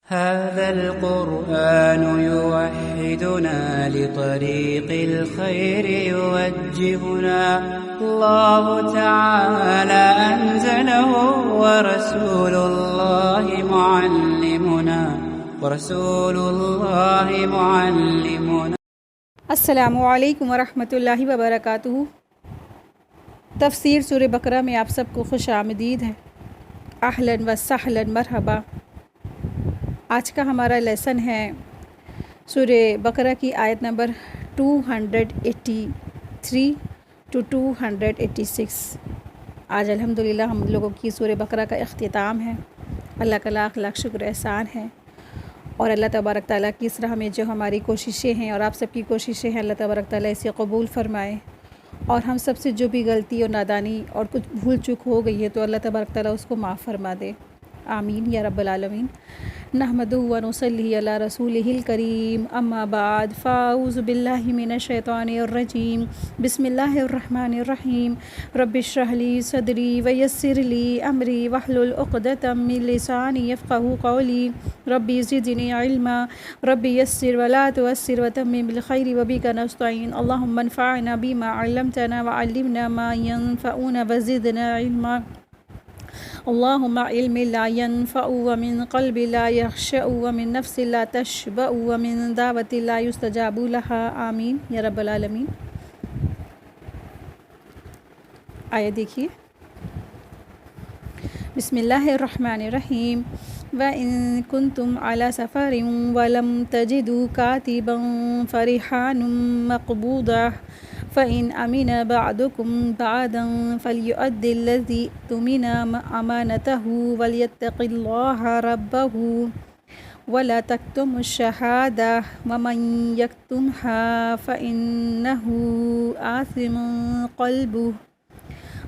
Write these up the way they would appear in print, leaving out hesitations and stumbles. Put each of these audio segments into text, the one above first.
هذا القرآن يوحدنا لطريق الخير يوجهنا الله تعالى أنزله ورسول الله معلمنا. السلام علیکم ورحمۃ اللہ وبرکاتہ. تفسیر سورہ بقرہ میں آپ سب کو خوش آمدید ہے. اہلاً و سہلاً مرحبا. آج کا ہمارا لیسن ہے سورہ بقرہ کی آیت نمبر 283 to 286. آج الحمدللہ ہم لوگوں کی سورہ بقرہ کا اختتام ہے. اللہ کا لاکھ لاکھ شکر احسان ہے، اور اللہ تبارک تعالیٰ کی اس راہ میں جو ہماری کوششیں ہیں اور آپ سب کی کوششیں ہیں، اللہ تبارک تعالیٰ اسے قبول فرمائے، اور ہم سب سے جو بھی غلطی اور نادانی اور کچھ بھول چوک ہو گئی ہے تو اللہ تبارک تعالیٰ اس کو معاف فرما دے. آمین یا رب العالمین. نحمدہ و نصلی علی رسولہ الکریم. اما بعد فاعوذ باللہ من الشیطان الرجیم. بسم اللہ الرحمن الرحیم. رب اشرح لی صدری ویسر لی امری واحلل عقدۃ من لسانی یفقہوا قولی. ربی زدنی علما رب یسر ولا تعسر وتمم بالخیر وبک نستعین. اللہم انفعنا بما علمتنا وعلمنا ما ينفعنا وزدنا علما. اللہم علم لا ينفع ومن قلب لا يخشع ومن نفس لا تشبع ومن دعوت لا يستجاب لها. آمین یا رب العالمین. آیت دیکھیے. بسم اللہ الرحمن الرحیم. وَإِن كُنتُمْ عَلَى سَفَرٍ وَلَمْ تَجِدُوا كَاتِبًا فَرِحَانٌ مَّقْبُوضَةٌ فَإِنْ أَمِنَ بَعْضُكُمْ بَعْضًا فَلْيُؤَدِّ الَّذِي اؤْتُمِنَ أَمَانَتَهُ وَلْيَتَّقِ اللَّهَ رَبَّهُ وَلَا تَكْتُمُوا الشَّهَادَةَ وَمَنْ يَكْتُمْهَا فَإِنَّهُ آثِمٌ قَلْبُهُ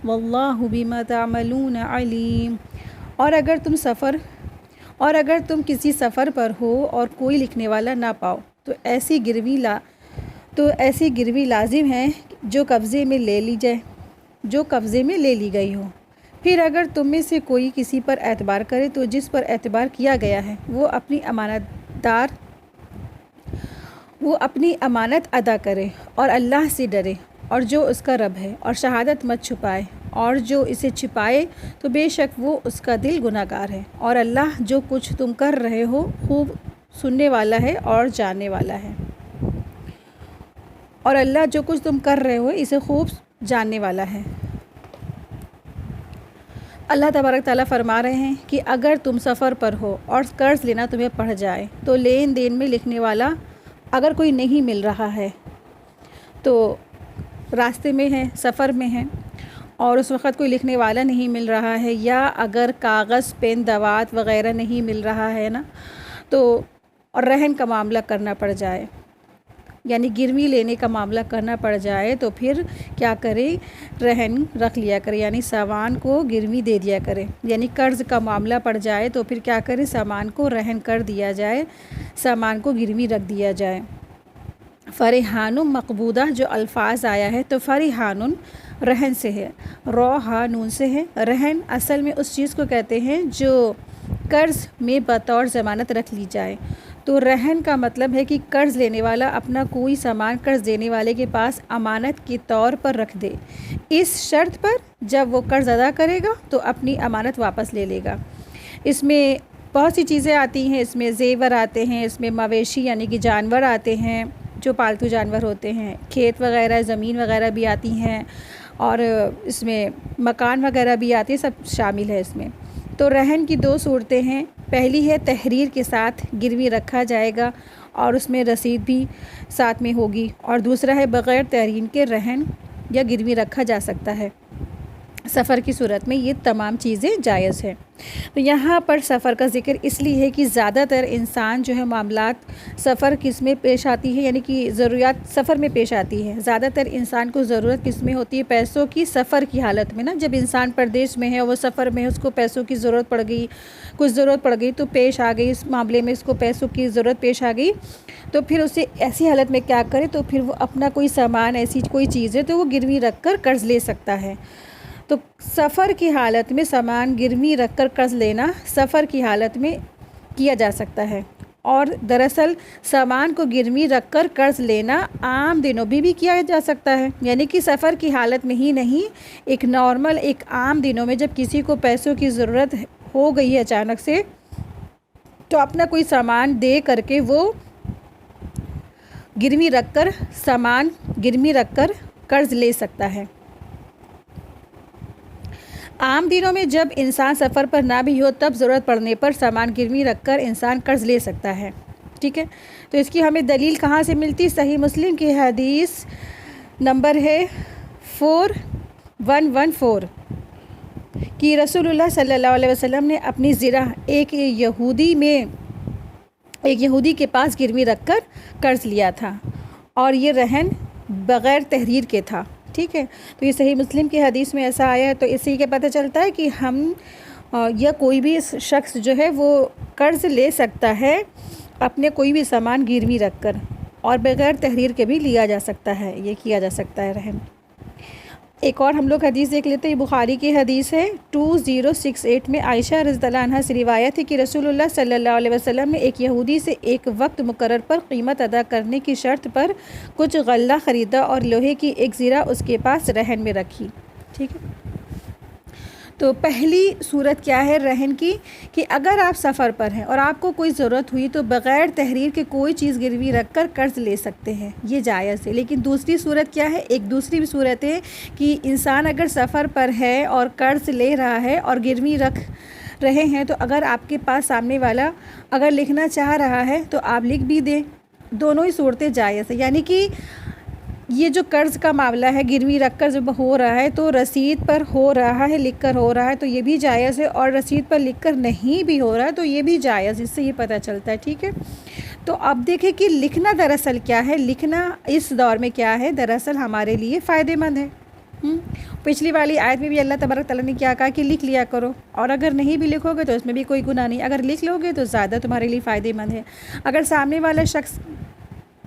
وَاللَّهُ بِمَا تَعْمَلُونَ عَلِيمٌ. اور اگر تم کسی سفر پر ہو اور کوئی لکھنے والا نہ پاؤ تو ایسی گروی لازم ہے جو قبضے میں لے لی گئی ہو. پھر اگر تم میں سے کوئی کسی پر اعتبار کرے تو جس پر اعتبار کیا گیا ہے وہ اپنی امانت ادا کرے اور اللہ سے ڈرے اور جو اس کا رب ہے، اور شہادت مت چھپائے، اور جو اسے چھپائے تو بے شک وہ اس کا دل گناہ گار ہے. اور اللہ جو کچھ تم کر رہے ہو خوب سننے والا ہے اور جاننے والا ہے. اور اللہ جو کچھ تم کر رہے ہو اسے خوب جاننے والا ہے. اللہ تبارک تعالیٰ فرما رہے ہیں کہ اگر تم سفر پر ہو اور قرض لینا تمہیں پڑ جائے تو لین دین میں لکھنے والا اگر کوئی نہیں مل رہا ہے تو راستے میں ہے، سفر میں ہے، اور اس وقت کوئی لکھنے والا نہیں مل رہا ہے، یا اگر کاغذ پین دوات وغیرہ نہیں مل رہا ہے نا، تو اور رہن کا معاملہ کرنا پڑ جائے، یعنی گروی لینے کا معاملہ کرنا پڑ جائے تو پھر کیا کرے؟ رہن رکھ لیا کرے، یعنی سامان کو گروی دے دیا کرے. یعنی قرض کا معاملہ پڑ جائے تو پھر کیا کرے؟ سامان کو رہن کر دیا جائے، سامان کو گروی رکھ دیا جائے. فرحان مقبوضہ جو الفاظ آیا ہے تو فرحان رہن سے ہے، روحا نون سے ہے. رہن اصل میں اس چیز کو کہتے ہیں جو قرض میں بطور ضمانت رکھ لی جائے. تو رہن کا مطلب ہے کہ قرض لینے والا اپنا کوئی سامان قرض دینے والے کے پاس امانت کے طور پر رکھ دے، اس شرط پر جب وہ قرض ادا کرے گا تو اپنی امانت واپس لے لے گا. اس میں بہت سی چیزیں آتی ہیں، اس میں زیور آتے ہیں، اس میں مویشی یعنی کہ جانور آتے ہیں جو پالتو جانور ہوتے ہیں، کھیت وغیرہ زمین وغیرہ بھی آتی ہیں، اور اس میں مکان وغیرہ بھی آتے ہیں، سب شامل ہے اس میں. تو رہن کی دو صورتیں ہیں. پہلی ہے تحریر کے ساتھ گروی رکھا جائے گا اور اس میں رسید بھی ساتھ میں ہوگی، اور دوسرا ہے بغیر تحریر کے رہن یا گروی رکھا جا سکتا ہے. سفر کی صورت میں یہ تمام چیزیں جائز ہیں. تو یہاں پر سفر کا ذکر اس لیے ہے کہ زیادہ تر انسان جو ہے معاملات سفر کس میں پیش آتی ہے، یعنی کہ ضروریات سفر میں پیش آتی ہے. زیادہ تر انسان کو ضرورت کس میں ہوتی ہے؟ پیسوں کی. سفر کی حالت میں نا، جب انسان پردیش میں ہے، وہ سفر میں ہے، اس کو پیسوں کی ضرورت پڑ گئی، کچھ ضرورت پڑ گئی تو پیش آ گئی، اس معاملے میں اس کو پیسوں کی ضرورت پیش آ گئی، تو پھر اسے ایسی حالت میں کیا کرے؟ تو پھر وہ اپنا کوئی سامان، ایسی کوئی چیز ہے تو وہ گروی رکھ کر قرض لے سکتا ہے. تو سفر کی حالت میں سامان گروی رکھ کر قرض لینا سفر کی حالت میں کیا جا سکتا ہے۔ اور دراصل سامان کو گروی رکھ کر قرض لینا عام دنوں بھی کیا جا سکتا ہے، یعنی کہ سفر کی حالت میں ہی نہیں، ایک نارمل ایک عام دنوں میں جب کسی کو پیسوں کی ضرورت ہو گئی ہے اچانک سے، تو اپنا کوئی سامان دے کر کے وہ گروی رکھ کر سامان گروی رکھ کر قرض لے سکتا ہے۔ عام دنوں میں جب انسان سفر پر نہ بھی ہو تب ضرورت پڑنے پر سامان گروی رکھ کر انسان قرض لے سکتا ہے، ٹھیک ہے۔ تو اس کی ہمیں دلیل کہاں سے ملتی؟ صحیح مسلم کی حدیث نمبر ہے 4114 کہ رسول اللہ صلی اللہ علیہ وسلم نے اپنی زرع ایک یہودی کے پاس گروی رکھ کر قرض لیا تھا، اور یہ رہن بغیر تحریر کے تھا، ٹھیک ہے۔ تو یہ صحیح مسلم کی حدیث میں ایسا آیا ہے، تو اسی کے پتہ چلتا ہے کہ ہم یا کوئی بھی شخص جو ہے وہ قرض لے سکتا ہے اپنے کوئی بھی سامان گروی رکھ کر، اور بغیر تحریر کے بھی لیا جا سکتا ہے، یہ کیا جا سکتا ہے رہن۔ ایک اور ہم لوگ حدیث دیکھ لیتے ہیں، یہ بخاری کی حدیث ہے 2068 میں عائشہ رضی اللہ عنہا سے روایت ہے کہ رسول اللہ صلی اللہ علیہ وسلم نے ایک یہودی سے ایک وقت مقرر پر قیمت ادا کرنے کی شرط پر کچھ غلہ خریدا اور لوہے کی ایک زرہ اس کے پاس رہن میں رکھی، ٹھیک ہے۔ تو پہلی صورت کیا ہے رہن کی، کہ اگر آپ سفر پر ہیں اور آپ کو کوئی ضرورت ہوئی تو بغیر تحریر کے کوئی چیز گروی رکھ کر قرض لے سکتے ہیں، یہ جائز ہے۔ لیکن دوسری صورت کیا ہے؟ ایک دوسری بھی صورت ہے کہ انسان اگر سفر پر ہے اور قرض لے رہا ہے اور گروی رکھ رہے ہیں، تو اگر آپ کے پاس سامنے والا اگر لکھنا چاہ رہا ہے تو آپ لکھ بھی دیں، دونوں ہی صورتیں جائز ہے۔ یعنی کہ یہ جو قرض کا معاملہ ہے گروی رکھ کر جب ہو رہا ہے تو رسید پر ہو رہا ہے، لکھ کر ہو رہا ہے تو یہ بھی جائز ہے، اور رسید پر لکھ کر نہیں بھی ہو رہا ہے تو یہ بھی جائز، اس سے یہ پتہ چلتا ہے، ٹھیک ہے۔ تو اب دیکھیں کہ لکھنا دراصل کیا ہے، لکھنا اس دور میں کیا ہے، دراصل ہمارے لیے فائدہ مند ہے۔ پچھلی والی آیت میں بھی اللہ تبارک تعالیٰ نے کیا کہا کہ لکھ لیا کرو، اور اگر نہیں بھی لکھو گے تو اس میں بھی کوئی گناہ نہیں، اگر لکھ لو گے تو زیادہ تمہارے لیے فائدہ مند ہے۔ اگر سامنے والا شخص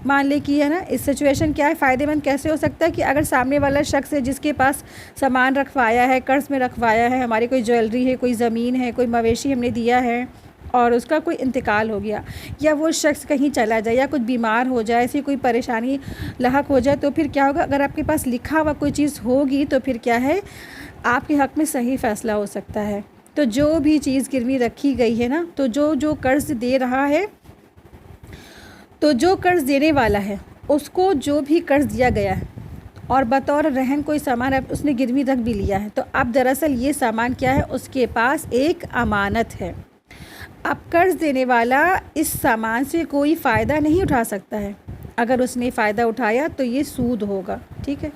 مان لے کی ہے نا، اس سچویشن کیا ہے، فائدہ مند کیسے ہو سکتا ہے کہ اگر سامنے والا شخص ہے جس کے پاس سامان رکھوایا ہے، قرض میں رکھوایا ہے، ہماری کوئی جویلری ہے، کوئی زمین ہے، کوئی مویشی ہم نے دیا ہے، اور اس کا کوئی انتقال ہو گیا، یا وہ شخص کہیں چلا جائے یا کچھ بیمار ہو جائے، ایسی کوئی پریشانی لاحق ہو جائے، تو پھر کیا ہوگا؟ اگر آپ کے پاس لکھا ہوا کوئی چیز ہوگی تو پھر کیا ہے، آپ کے حق میں صحیح فیصلہ ہو سکتا ہے۔ تو جو بھی چیز گروی رکھی گئی ہے نا، تو جو قرض دے رہا ہے، تو جو قرض دینے والا ہے اس کو جو بھی قرض دیا گیا ہے اور بطور رہن کوئی سامان اس نے گروی رکھ بھی لیا ہے، تو اب دراصل یہ سامان کیا ہے، اس کے پاس ایک امانت ہے۔ اب قرض دینے والا اس سامان سے کوئی فائدہ نہیں اٹھا سکتا ہے، اگر اس نے فائدہ اٹھایا تو یہ سود ہوگا، ٹھیک ہے۔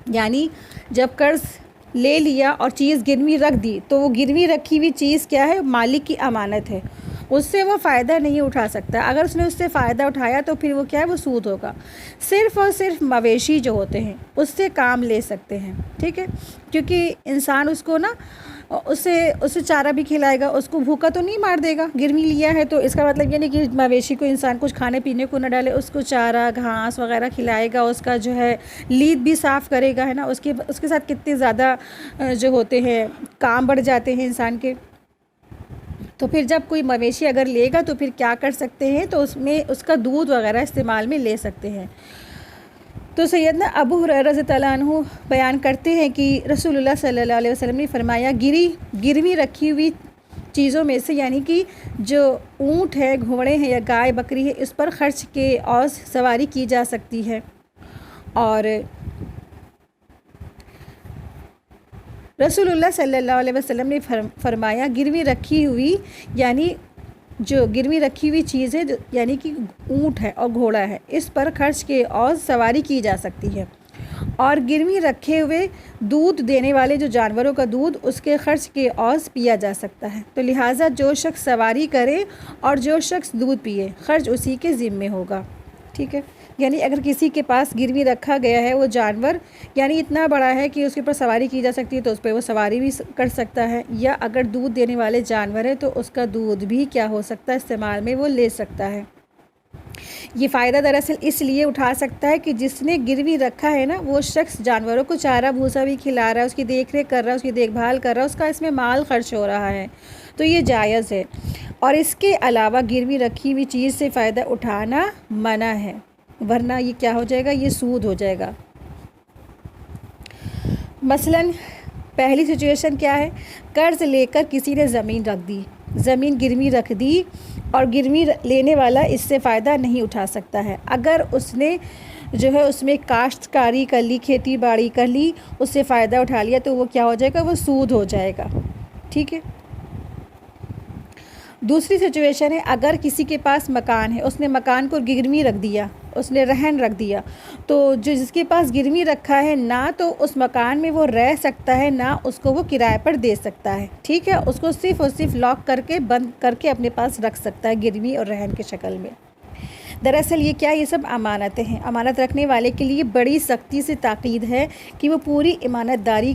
یعنی جب قرض لے لیا اور چیز گروی رکھ دی تو وہ گروی رکھی ہوئی چیز کیا ہے، مالک کی امانت ہے، اس سے وہ فائدہ نہیں اٹھا سکتا۔ اگر اس نے اس سے فائدہ اٹھایا تو پھر وہ کیا ہے، وہ سود ہوگا۔ صرف اور صرف مویشی جو ہوتے ہیں اس سے کام لے سکتے ہیں، ٹھیک ہے، کیونکہ انسان اس کو نا اسے چارہ بھی کھلائے گا، اس کو بھوکا تو نہیں مار دے گا، گروی لیا ہے تو اس کا مطلب یہ نہیں کہ مویشی کو انسان کچھ کھانے پینے کو نہ ڈالے، اس کو چارہ گھاس وغیرہ کھلائے گا، اس کا جو ہے لید بھی صاف کرے گا، ہے نا، اس کے ساتھ کتنے زیادہ جو ہوتے ہیں کام بڑھ جاتے ہیں انسان کے۔ تو پھر جب کوئی مویشی اگر لے گا تو پھر کیا کر سکتے ہیں، تو اس میں اس کا دودھ وغیرہ استعمال میں لے سکتے ہیں۔ تو سیدنا ابو ہریرہ رضی اللہ عنہ بیان کرتے ہیں کہ رسول اللہ صلی اللہ علیہ وسلم نے فرمایا، گروی رکھی ہوئی چیزوں میں سے، یعنی کہ جو اونٹ ہے، گھوڑے ہیں یا گائے بکری ہے، اس پر خرچ کے عوض سواری کی جا سکتی ہے۔ اور رسول اللہ صلی اللہ علیہ وسلم نے فرمایا، گروی رکھی ہوئی یعنی جو گروی رکھی ہوئی چیز ہے، یعنی کہ اونٹ ہے اور گھوڑا ہے، اس پر خرچ کے عوض سواری کی جا سکتی ہے۔ اور گروی رکھے ہوئے دودھ دینے والے جو جانوروں کا دودھ، اس کے خرچ کے عوض پیا جا سکتا ہے۔ تو لہٰذا جو شخص سواری کرے اور جو شخص دودھ پیے، خرچ اسی کے ذمے ہوگا، ٹھیک ہے۔ یعنی اگر کسی کے پاس گروی رکھا گیا ہے وہ جانور، یعنی اتنا بڑا ہے کہ اس کے اوپر سواری کی جا سکتی ہے، تو اس پہ وہ سواری بھی کر سکتا ہے، یا اگر دودھ دینے والے جانور ہے تو اس کا دودھ بھی کیا ہو سکتا ہے، استعمال میں وہ لے سکتا ہے۔ یہ فائدہ دراصل اس لیے اٹھا سکتا ہے کہ جس نے گروی رکھا ہے نا وہ شخص جانوروں کو چارہ بھوسا بھی کھلا رہا ہے، اس کی دیکھ ریکھ کر رہا ہے، اس کی دیکھ بھال کر رہا ہے، اس کا اس میں مال خرچ ہو رہا ہے، تو یہ جائز ہے۔ اور اس کے علاوہ گروی رکھی ہوئی چیز سے فائدہ اٹھانا منع ہے، ورنہ یہ کیا ہو جائے گا، یہ سود ہو جائے گا۔ مثلاً پہلی سچویشن کیا ہے، قرض لے کر کسی نے زمین رکھ دی، زمین گروی رکھ دی اور گروی لینے والا اس سے فائدہ نہیں اٹھا سکتا ہے۔ اگر اس نے جو ہے اس میں کاشتکاری کر لی، کھیتی باڑی کر لی، اس سے فائدہ اٹھا لیا، تو وہ کیا ہو جائے گا، وہ سود ہو جائے گا، ٹھیک ہے۔ دوسری سچویشن ہے، اگر کسی کے پاس مکان ہے، اس نے مکان کو گروی رکھ دیا، اس نے رہن رکھ دیا، تو جو جس کے پاس گروی رکھا ہے نہ تو اس مکان میں وہ رہ سکتا ہے، نہ اس کو وہ کرائے پر دے سکتا ہے، ٹھیک ہے، اس کو صرف اور صرف لاک کر کے بند کر کے اپنے پاس رکھ سکتا ہے گروی اور رہن کی شکل میں۔ دراصل یہ کیا، یہ سب امانتیں ہیں۔ امانت رکھنے والے کے لیے بڑی سختی سے تاکید ہے کہ وہ پوری ایمانداری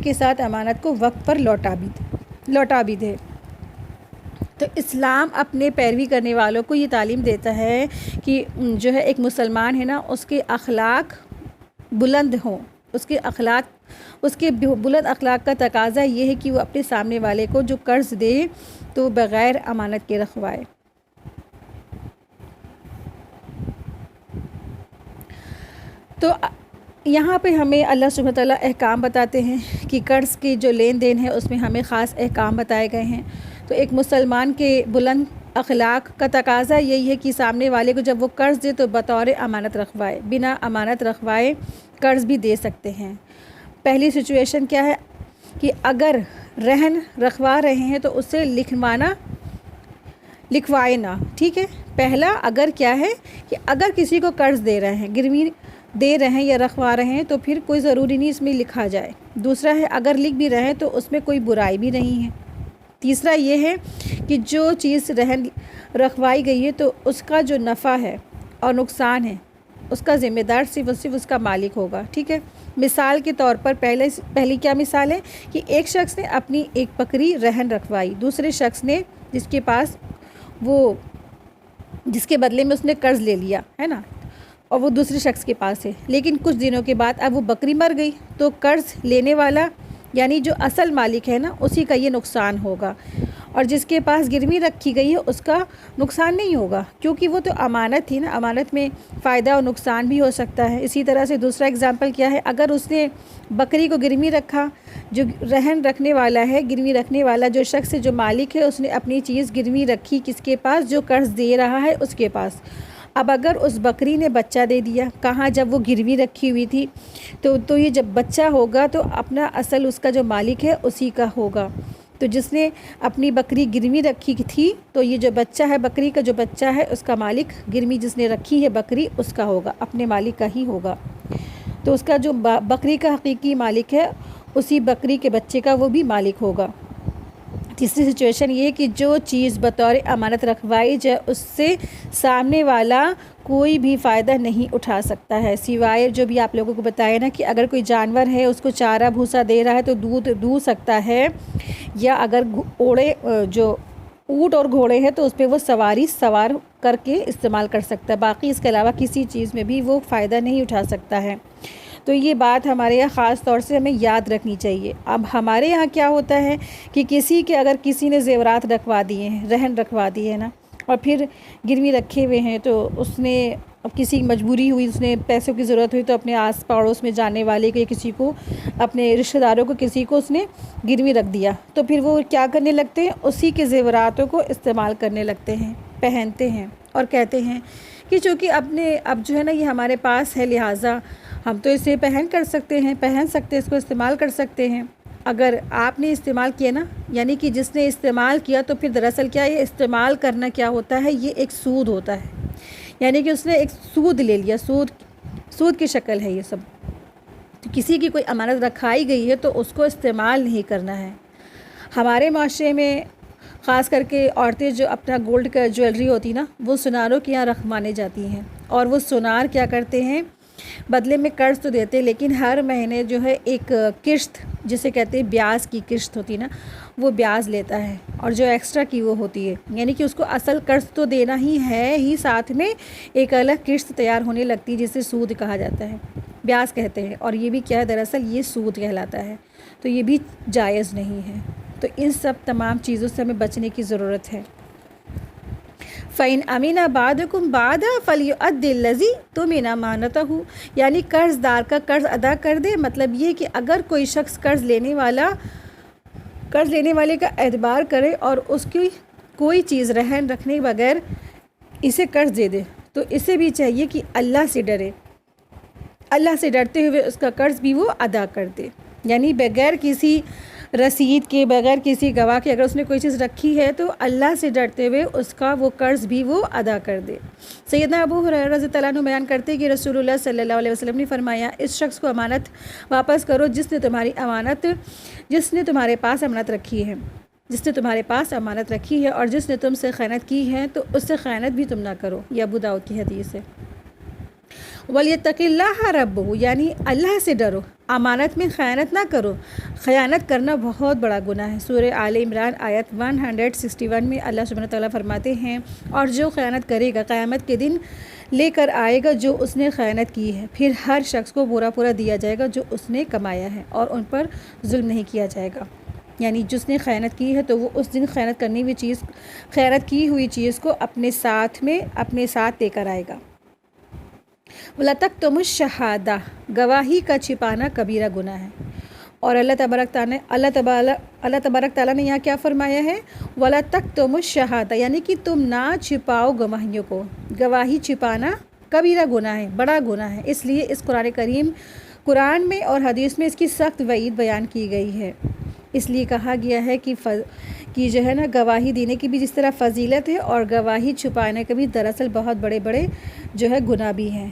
کے ساتھ امانت کو وقت پر لوٹا بھی دے۔ تو اسلام اپنے پیروی کرنے والوں کو یہ تعلیم دیتا ہے کہ جو ہے ایک مسلمان ہے نا، اس کے اخلاق بلند ہوں، اس کے بلند اخلاق کا تقاضا یہ ہے کہ وہ اپنے سامنے والے کو جو قرض دے تو بغیر امانت کے رکھوائے۔ تو یہاں پہ ہمیں اللہ سبحانہ تعالیٰ احکام بتاتے ہیں کہ قرض کی جو لین دین ہے اس میں ہمیں خاص احکام بتائے گئے ہیں۔ تو ایک مسلمان کے بلند اخلاق کا تقاضا یہی ہے کہ سامنے والے کو جب وہ قرض دے تو بطور امانت رکھوائے، بنا امانت رکھوائے قرض بھی دے سکتے ہیں۔ پہلی سچویشن کیا ہے کہ اگر رہن رکھوا رہے ہیں تو اسے لکھوائے نہ، ٹھیک ہے۔ پہلا اگر کیا ہے کہ اگر کسی کو قرض دے رہے ہیں، گروی دے رہے ہیں یا رکھوا رہے ہیں تو پھر کوئی ضروری نہیں اس میں لکھا جائے۔ دوسرا ہے اگر لکھ بھی رہے ہیں تو اس میں کوئی برائی بھی نہیں ہے۔ تیسرا یہ ہے کہ جو چیز رہن رکھوائی گئی ہے تو اس کا جو نفع ہے اور نقصان ہے اس کا ذمہ دار صرف اس کا مالک ہوگا، ٹھیک ہے۔ مثال کے طور پر پہلی کیا مثال ہے کہ ایک شخص نے اپنی ایک بکری رہن رکھوائی، دوسرے شخص نے جس کے بدلے میں اس نے قرض لے لیا ہے نا، اور وہ دوسرے شخص کے پاس ہے، لیکن کچھ دنوں کے بعد اب وہ بکری مر گئی تو قرض لینے والا یعنی جو اصل مالک ہے نا اسی کا یہ نقصان ہوگا، اور جس کے پاس گروی رکھی گئی ہے اس کا نقصان نہیں ہوگا، کیونکہ وہ تو امانت تھی نا، امانت میں فائدہ اور نقصان بھی ہو سکتا ہے۔ اسی طرح سے دوسرا اگزامپل کیا ہے، اگر اس نے بکری کو گروی رکھا، جو رہن رکھنے والا ہے، گروی رکھنے والا جو شخص ہے، جو مالک ہے، اس نے اپنی چیز گروی رکھی کس کے پاس، جو قرض دے رہا ہے اس کے پاس۔ اب اگر اس بکری نے بچہ دے دیا، کہاں جب وہ گروی رکھی ہوئی تھی تو یہ جب بچہ ہوگا تو اپنا اصل اس کا جو مالک ہے اسی کا ہوگا۔ تو جس نے اپنی بکری گروی رکھی تھی تو یہ جو بچہ ہے، بکری کا جو بچہ ہے اس کا مالک گروی جس نے رکھی ہے بکری اس کا ہوگا، اپنے مالک کا ہی ہوگا۔ تو اس کا جو بکری کا حقیقی مالک ہے اسی بکری کے بچے کا وہ بھی مالک ہوگا۔ تیسری سچویشن یہ ہے کہ جو چیز بطور امانت رکھوائی جائے اس سے سامنے والا کوئی بھی فائدہ نہیں اٹھا سکتا ہے، سوائے جو بھی آپ لوگوں کو بتایا نا کہ اگر کوئی جانور ہے اس کو چارہ بھوسا دے رہا ہے تو دودھ دو سکتا ہے، یا اگر جو اونٹ اور گھوڑے ہیں تو اس پہ وہ سوار کر کے استعمال کر سکتا ہے، باقی اس کے علاوہ کسی چیز میں بھی وہ فائدہ نہیں اٹھا سکتا ہے۔ تو یہ بات ہمارے یہاں خاص طور سے ہمیں یاد رکھنی چاہیے۔ اب ہمارے یہاں کیا ہوتا ہے کہ اگر کسی نے زیورات رکھوا دیے ہیں، رہن رکھوا دی ہے نا، اور پھر گروی رکھے ہوئے ہیں، تو اس نے اب کسی مجبوری ہوئی، اس نے پیسوں کی ضرورت ہوئی تو اپنے آس پڑوس میں جانے والے کو یا کسی کو، اپنے رشتہ داروں کو کسی کو اس نے گروی رکھ دیا، تو پھر وہ کیا کرنے لگتے ہیں، اسی کے زیوراتوں کو استعمال کرنے لگتے ہیں، پہنتے ہیں، اور کہتے ہیں کہ چونکہ اب جو ہے نا یہ ہمارے پاس ہے لہٰذا ہم تو اسے پہن سکتے ہیں، اس کو استعمال کر سکتے ہیں۔ اگر آپ نے استعمال کیا نا، یعنی کہ جس نے استعمال کیا، تو پھر دراصل کیا یہ استعمال کرنا کیا ہوتا ہے، یہ ایک سود ہوتا ہے، یعنی کہ اس نے ایک سود لے لیا، سود کی شکل ہے یہ سب۔ تو کسی کی کوئی امانت رکھائی گئی ہے تو اس کو استعمال نہیں کرنا ہے۔ ہمارے معاشرے میں خاص کر کے عورتیں جو اپنا گولڈ کا جویلری ہوتی نا وہ سوناروں کے یہاں رکھوانے جاتی ہیں، اور وہ سونار کیا کرتے ہیں بدلے میں قرض تو دیتے لیکن ہر مہینے جو ہے ایک قسط جسے کہتے ہیں بیاج کی قسط ہوتی نا وہ بیاج لیتا ہے اور جو ایکسٹرا کی وہ ہوتی ہے، یعنی کہ اس کو اصل قرض تو دینا ہی ہے ہی، ساتھ میں ایک الگ قسط تیار ہونے لگتی ہے جسے سود کہا جاتا ہے، بیاج کہتے ہیں، اور یہ بھی کیا ہے دراصل یہ سود کہلاتا ہے، تو یہ بھی جائز نہیں ہے۔ تو ان سب تمام چیزوں سے ہمیں بچنے کی ضرورت ہے۔ فَإِنْ أَمِنَ بَعْضُكُمْ بَعْضًا فَلْيُؤَدِّ الَّذِي اؤْتُمِنَ أَمَانَتَهُ، یعنی قرض دار کا قرض ادا کر دے، مطلب یہ کہ اگر کوئی شخص قرض لینے والے کا اعتبار کرے اور اس کی کوئی چیز رہن رکھنے بغیر اسے قرض دے دے تو اسے بھی چاہیے کہ اللہ سے ڈرے، اللہ سے ڈرتے ہوئے اس کا قرض بھی وہ ادا کر دے، یعنی بغیر کسی رسید کے، بغیر کسی گواہ کے اگر اس نے کوئی چیز رکھی ہے تو اللہ سے ڈرتے ہوئے اس کا وہ قرض بھی وہ ادا کر دے۔ سیدنا ابو ہریرہ رضی اللہ عنہ بیان کرتے ہیں کہ رسول اللہ صلی اللہ علیہ وسلم نے فرمایا، اس شخص کو امانت واپس کرو جس نے تمہارے پاس امانت رکھی ہے اور جس نے تم سے خیانت کی ہے تو اس سے خیانت بھی تم نہ کرو، یہ ابو داؤد کی حدیث ہے۔ وَلْيَتَّقِ اللَّهَ رَبَّهُ، یعنی اللہ سے ڈرو، امانت میں خیانت نہ کرو، خیانت کرنا بہت بڑا گناہ ہے۔ سورہ آل عمران آیت 161 میں اللہ سبحانہ تعالیٰ فرماتے ہیں، اور جو خیانت کرے گا قیامت کے دن لے کر آئے گا جو اس نے خیانت کی ہے، پھر ہر شخص کو پورا دیا جائے گا جو اس نے کمایا ہے اور ان پر ظلم نہیں کیا جائے گا، یعنی جس نے خیانت کی ہے تو وہ اس دن خیانت کی ہوئی چیز کو اپنے ساتھ لے کر آئے گا۔ وَلَا تَكْتُمُوا الشَّهَادَةَ، گواہی کا چھپانا کبیرہ گناہ ہے، اور اللہ تبارک تعالیٰ نے یہاں کیا فرمایا ہے، وَلَا تَكْتُمُوا الشَّهَادَةَ، یعنی کہ تم نہ چھپاؤ گواہیوں کو، گواہی چھپانا کبیرہ گناہ ہے، بڑا گناہ ہے، اس لیے اس قرآن میں اور حدیث میں اس کی سخت وعید بیان کی گئی ہے۔ اس لیے کہا گیا ہے کہ جو ہے نا گواہی دینے کی بھی جس طرح فضیلت ہے اور گواہی چھپانے کا بھی دراصل بہت بڑے جو ہے گناہ بھی ہیں۔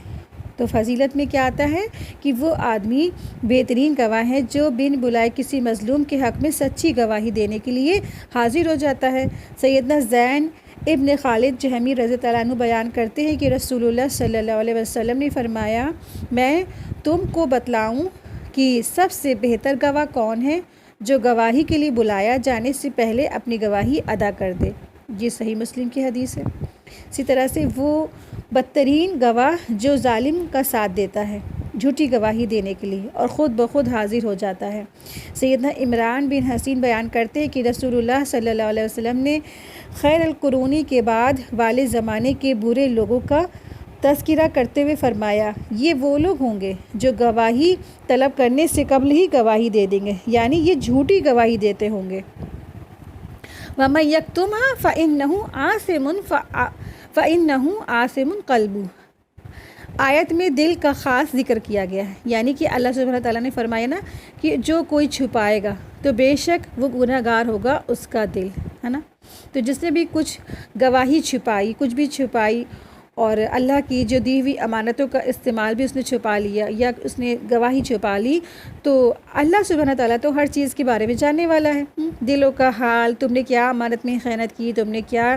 تو فضیلت میں کیا آتا ہے کہ وہ آدمی بہترین گواہ ہے جو بن بلائے کسی مظلوم کے حق میں سچی گواہی دینے کے لیے حاضر ہو جاتا ہے۔ سیدنا زین ابن خالد جہمی رضی اللہ عنہ بیان کرتے ہیں کہ رسول اللہ صلی اللہ علیہ وسلم نے فرمایا، میں تم کو بتلاؤں کہ سب سے بہتر گواہ کون ہے، جو گواہی کے لیے بلایا جانے سے پہلے اپنی گواہی ادا کر دے، یہ صحیح مسلم کی حدیث ہے۔ اسی طرح سے وہ بدترین گواہ جو ظالم کا ساتھ دیتا ہے جھوٹی گواہی دینے کے لیے اور خود بخود حاضر ہو جاتا ہے۔ سیدنا عمران بن حسین بیان کرتے ہیں کہ رسول اللہ صلی اللہ علیہ وسلم نے خیر القرونی کے بعد والے زمانے کے برے لوگوں کا تذکرہ کرتے ہوئے فرمایا، یہ وہ لوگ ہوں گے جو گواہی طلب کرنے سے قبل ہی گواہی دے دیں گے، یعنی یہ جھوٹی گواہی دیتے ہوں گے۔ وَمَن يَكْتُمْهَا فَإِنَّهُ آثِمٌ قَلْبُهُ، آیت میں دل کا خاص ذکر کیا گیا ہے، یعنی کہ اللہ سبحانہ تعالیٰ نے فرمایا نا کہ جو کوئی چھپائے گا تو بے شک وہ گناہ گار ہوگا اس کا دل، ہے نا۔ تو جس نے بھی کچھ گواہی چھپائی، کچھ بھی چھپائی اور اللہ کی جو دی ہوئی امانتوں کا استعمال بھی اس نے چھپا لیا یا اس نے گواہی چھپا لی، تو اللہ سبحانہ تعالیٰ تو ہر چیز کے بارے میں جاننے والا ہے، دلوں کا حال، تم نے کیا امانت میں خیانت کی، تم نے کیا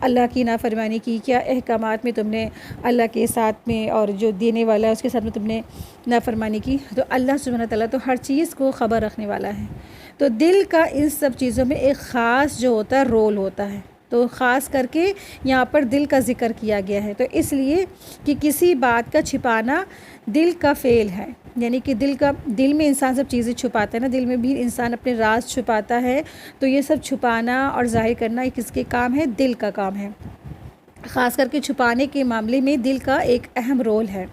اللہ کی نافرمانی کی، کیا احکامات میں تم نے اللہ کے ساتھ میں اور جو دینے والا ہے اس کے ساتھ میں تم نے نافرمانی کی، تو اللہ سبحانہ تعالیٰ تو ہر چیز کو خبر رکھنے والا ہے۔ تو دل کا ان سب چیزوں میں ایک خاص جو ہوتا ہے رول ہوتا ہے، تو خاص کر کے یہاں پر دل کا ذکر کیا گیا ہے، تو اس لیے کہ کسی بات کا چھپانا دل کا فعل ہے، یعنی کہ دل میں انسان سب چیزیں چھپاتا ہے نا، دل میں بھی انسان اپنے راز چھپاتا ہے، تو یہ سب چھپانا اور ظاہر کرنا یہ کس کے کام ہے، دل کا کام ہے۔ خاص کر کے چھپانے کے معاملے میں دل کا ایک اہم رول ہے۔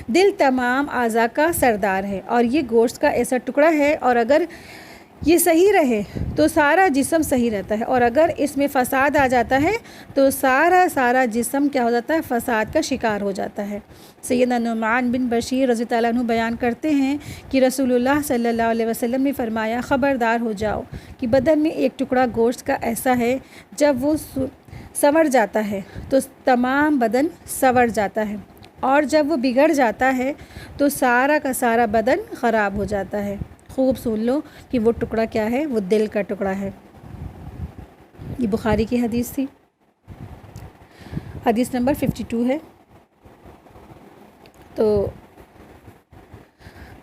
دل تمام اعضاء کا سردار ہے اور یہ گوشت کا ایسا ٹکڑا ہے، اور اگر یہ صحیح رہے تو سارا جسم صحیح رہتا ہے، اور اگر اس میں فساد آ جاتا ہے تو سارا جسم کیا ہو جاتا ہے، فساد کا شکار ہو جاتا ہے۔ سیدنا نعمان بن بشیر رضی اللہ عنہ بیان کرتے ہیں کہ رسول اللہ صلی اللہ علیہ وسلم نے فرمایا، خبردار ہو جاؤ کہ بدن میں ایک ٹکڑا گوشت کا ایسا ہے، جب وہ سنور جاتا ہے تو تمام بدن سنور جاتا ہے، اور جب وہ بگڑ جاتا ہے تو سارا کا سارا بدن خراب ہو جاتا ہے۔ خوب سن لو کہ وہ ٹکڑا کیا ہے، وہ دل کا ٹکڑا ہے۔ یہ بخاری کی حدیث تھی، حدیث نمبر 52 ہے۔ تو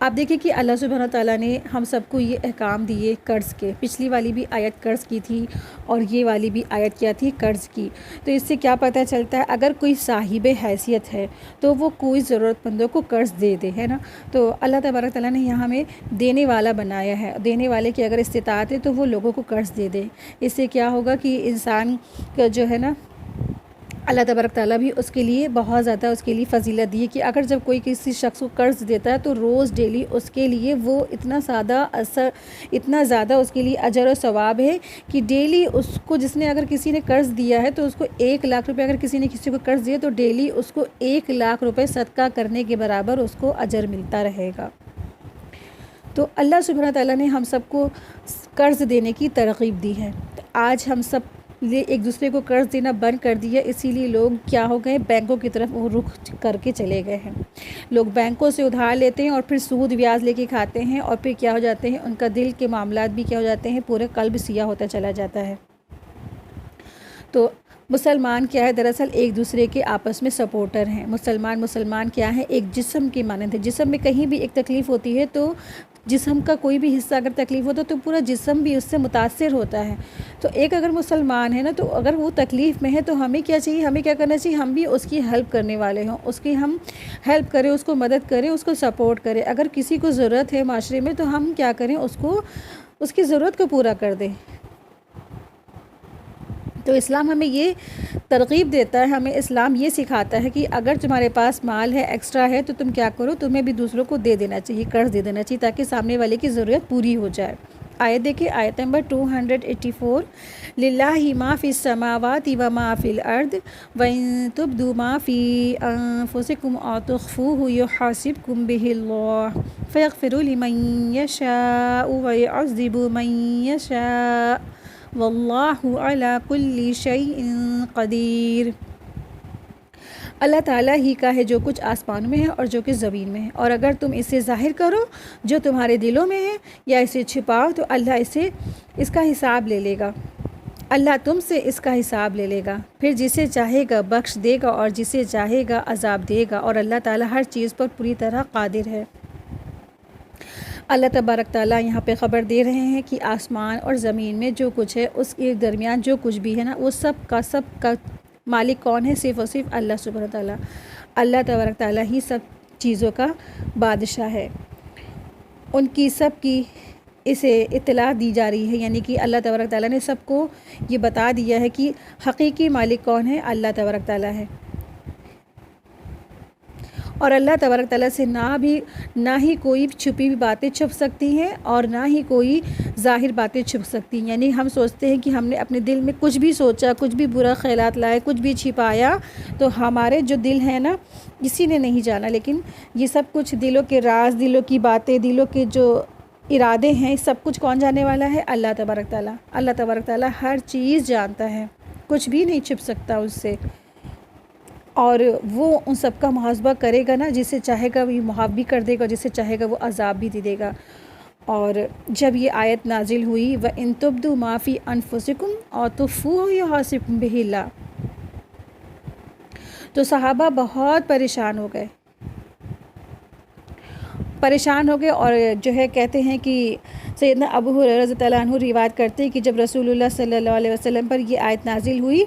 آپ دیکھیں کہ اللہ سبحانہ تعالیٰ نے ہم سب کو یہ احکام دیے قرض کے. پچھلی والی بھی آیت قرض کی تھی اور یہ والی بھی آیت کیا تھی قرض کی. تو اس سے کیا پتہ چلتا ہے، اگر کوئی صاحب حیثیت ہے تو وہ کوئی ضرورت مندوں کو قرض دے دے، ہے نا. تو اللہ تبارک تعالیٰ نے یہاں ہمیں دینے والا بنایا ہے. دینے والے کی اگر استطاعت ہے تو وہ لوگوں کو قرض دے دے. اس سے کیا ہوگا کہ انسان کا جو ہے نا، اللہ تبارک تعالیٰ بھی اس کے لیے بہت زیادہ اس کے لیے فضیلت دی ہے کہ اگر جب کوئی کسی شخص کو قرض دیتا ہے تو روز ڈیلی اس کے لیے وہ اتنا زیادہ اس کے لیے اجر و ثواب ہے کہ ڈیلی اس کو، جس نے اگر کسی نے قرض دیا ہے تو اس کو 1,00,000 روپے، اگر کسی نے کسی کو قرض دیا تو ڈیلی اس کو 1,00,000 روپے صدقہ کرنے کے برابر اس کو اجر ملتا رہے گا. تو اللہ سبحانہ تعالیٰ نے ہم سب کو قرض دینے کی ترغیب دی ہے. آج ہم سب ایک دوسرے کو قرض دینا بند کر دیا، اسی لیے لوگ کیا ہو گئے، بینکوں کی طرف رخ کر کے چلے گئے ہیں. لوگ بینکوں سے ادھار لیتے ہیں اور پھر سود بیاج لے کے کھاتے ہیں، اور پھر کیا ہو جاتے ہیں، ان کا دل کے معاملات بھی کیا ہو جاتے ہیں، پورے قلب سیاہ ہوتا چلا جاتا ہے. تو مسلمان کیا ہے، دراصل ایک دوسرے کے آپس میں سپورٹر ہیں. مسلمان کیا ہے، ایک جسم کے مانند ہے. جسم میں کہیں بھی ایک تکلیف ہوتی ہے تو جسم کا کوئی بھی حصہ اگر تکلیف ہوتا ہے تو پورا جسم بھی اس سے متاثر ہوتا ہے. تو ایک اگر مسلمان ہے نا، تو اگر وہ تکلیف میں ہے تو ہمیں کیا چاہیے، ہمیں کیا کرنا چاہیے، ہم بھی اس کی ہیلپ کرنے والے ہوں، اس کی ہم ہیلپ کریں، اس کو مدد کریں، اس کو سپورٹ کریں. اگر کسی کو ضرورت ہے معاشرے میں تو ہم کیا کریں، اس کی ضرورت کو پورا کر دیں. تو اسلام ہمیں یہ ترغیب دیتا ہے، ہمیں اسلام یہ سکھاتا ہے کہ اگر تمہارے پاس مال ہے، ایکسٹرا ہے، تو تم کیا کرو، تمہیں بھی دوسروں کو دے دینا چاہیے، قرض دے دینا چاہیے، تاکہ سامنے والے کی ضرورت پوری ہو جائے. آیت دیکھیں، آیت نمبر 284، للہ ما فی السماوات و ما فی الارض وان تبدوا ما فی انفسکم او تخفوہ یحاسبکم بہ اللہ فیغفر لمن یشاء ویعذب من یشاء واللہ علی کل شیء قدیر. اللہ تعالیٰ ہی کا ہے جو کچھ آسمان میں ہے اور جو کچھ زمین میں ہے، اور اگر تم اسے ظاہر کرو جو تمہارے دلوں میں ہے یا اسے چھپاؤ تو اللہ اس کا حساب لے لے گا. اللہ تم سے اس کا حساب لے لے گا، پھر جسے چاہے گا بخش دے گا اور جسے چاہے گا عذاب دے گا، اور اللہ تعالیٰ ہر چیز پر پوری طرح قادر ہے. اللہ تبارک تعالیٰ یہاں پہ خبر دے رہے ہیں کہ آسمان اور زمین میں جو کچھ ہے، اس کے درمیان جو کچھ بھی ہے نا، وہ سب کا مالک کون ہے، صرف اور صرف اللہ سبحانہ تعالیٰ. اللہ تبارک تعالیٰ ہی سب چیزوں کا بادشاہ ہے. ان کی سب کی اسے اطلاع دی جا رہی ہے، یعنی کہ اللہ تبارک تعالیٰ نے سب کو یہ بتا دیا ہے کہ حقیقی مالک کون ہے، اللہ تبارک تعالیٰ ہے. اور اللہ تبارک تعالیٰ سے نہ ہی کوئی چھپی ہوئی باتیں چھپ سکتی ہیں اور نہ ہی کوئی ظاہر باتیں چھپ سکتی ہیں. یعنی ہم سوچتے ہیں کہ ہم نے اپنے دل میں کچھ بھی سوچا، کچھ بھی برا خیالات لائے، کچھ بھی چھپایا، تو ہمارے جو دل ہے نا، کسی نے نہیں جانا. لیکن یہ سب کچھ دلوں کے راز، دلوں کی باتیں، دلوں کے جو ارادے ہیں، سب کچھ کون جاننے والا ہے، اللہ تبارک تعالیٰ. اللہ تبارک تعالیٰ ہر چیز جانتا ہے، کچھ بھی نہیں چھپ سکتا اس سے. اور وہ ان سب کا محاسبہ کرے گا نا، جسے چاہے گا وہ معاف بھی کر دے گا، جسے چاہے گا وہ عذاب بھی دے گا. اور جب یہ آیت نازل ہوئی، وَإِن تُبْدُوا مَا فِي أَنفُسِكُمْ أَوْ تُخْفُوهُ يُحَاسِبْكُم بِهِ اللَّهُ، تو صحابہ بہت پریشان ہو گئے اور جو ہے کہتے ہیں کہ سیدنا ابو ہریرہ رضی اللہ عنہ روایت کرتے ہیں کہ جب رسول اللہ صلی اللہ علیہ وسلم پر یہ آیت نازل ہوئی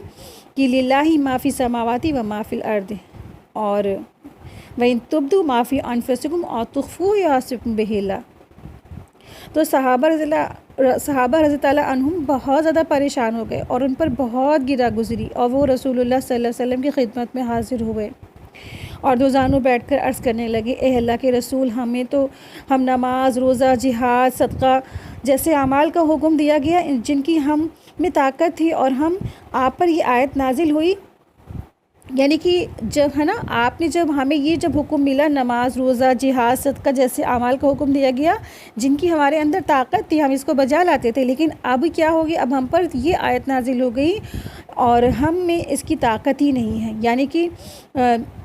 کہ للہ ما فی السماوات و ما فی الارض، اور وَإِن تُبْدُوا مَا فِي أَنفُسِكُمْ أَوْ تُخْفُوهُ يُحَاسِبْكُم بِهِ اللَّهُ، تو صحابہ رضی اللہ عنہم بہت زیادہ پریشان ہو گئے اور ان پر بہت گرا گزری، اور وہ رسول اللہ صلی اللہ علیہ وسلم کی خدمت میں حاضر ہوئے اور دو زانوں بیٹھ کر عرض کرنے لگے، اے اللہ کے رسول، ہم نماز، روزہ، جہاد، صدقہ جیسے اعمال کا حکم دیا گیا، جن کی ہم میں طاقت تھی، اور آپ پر یہ آیت نازل ہوئی. یعنی کہ جب ہے نا، آپ نے جب ہمیں یہ حکم ملا، نماز، روزہ، جہاد، صدقہ جیسے اعمال کا حکم دیا گیا، جن کی ہمارے اندر طاقت تھی، ہم اس کو بجا لاتے تھے، لیکن اب کیا ہو گیا، اب ہم پر یہ آیت نازل ہو گئی اور ہم میں اس کی طاقت ہی نہیں ہے. یعنی کہ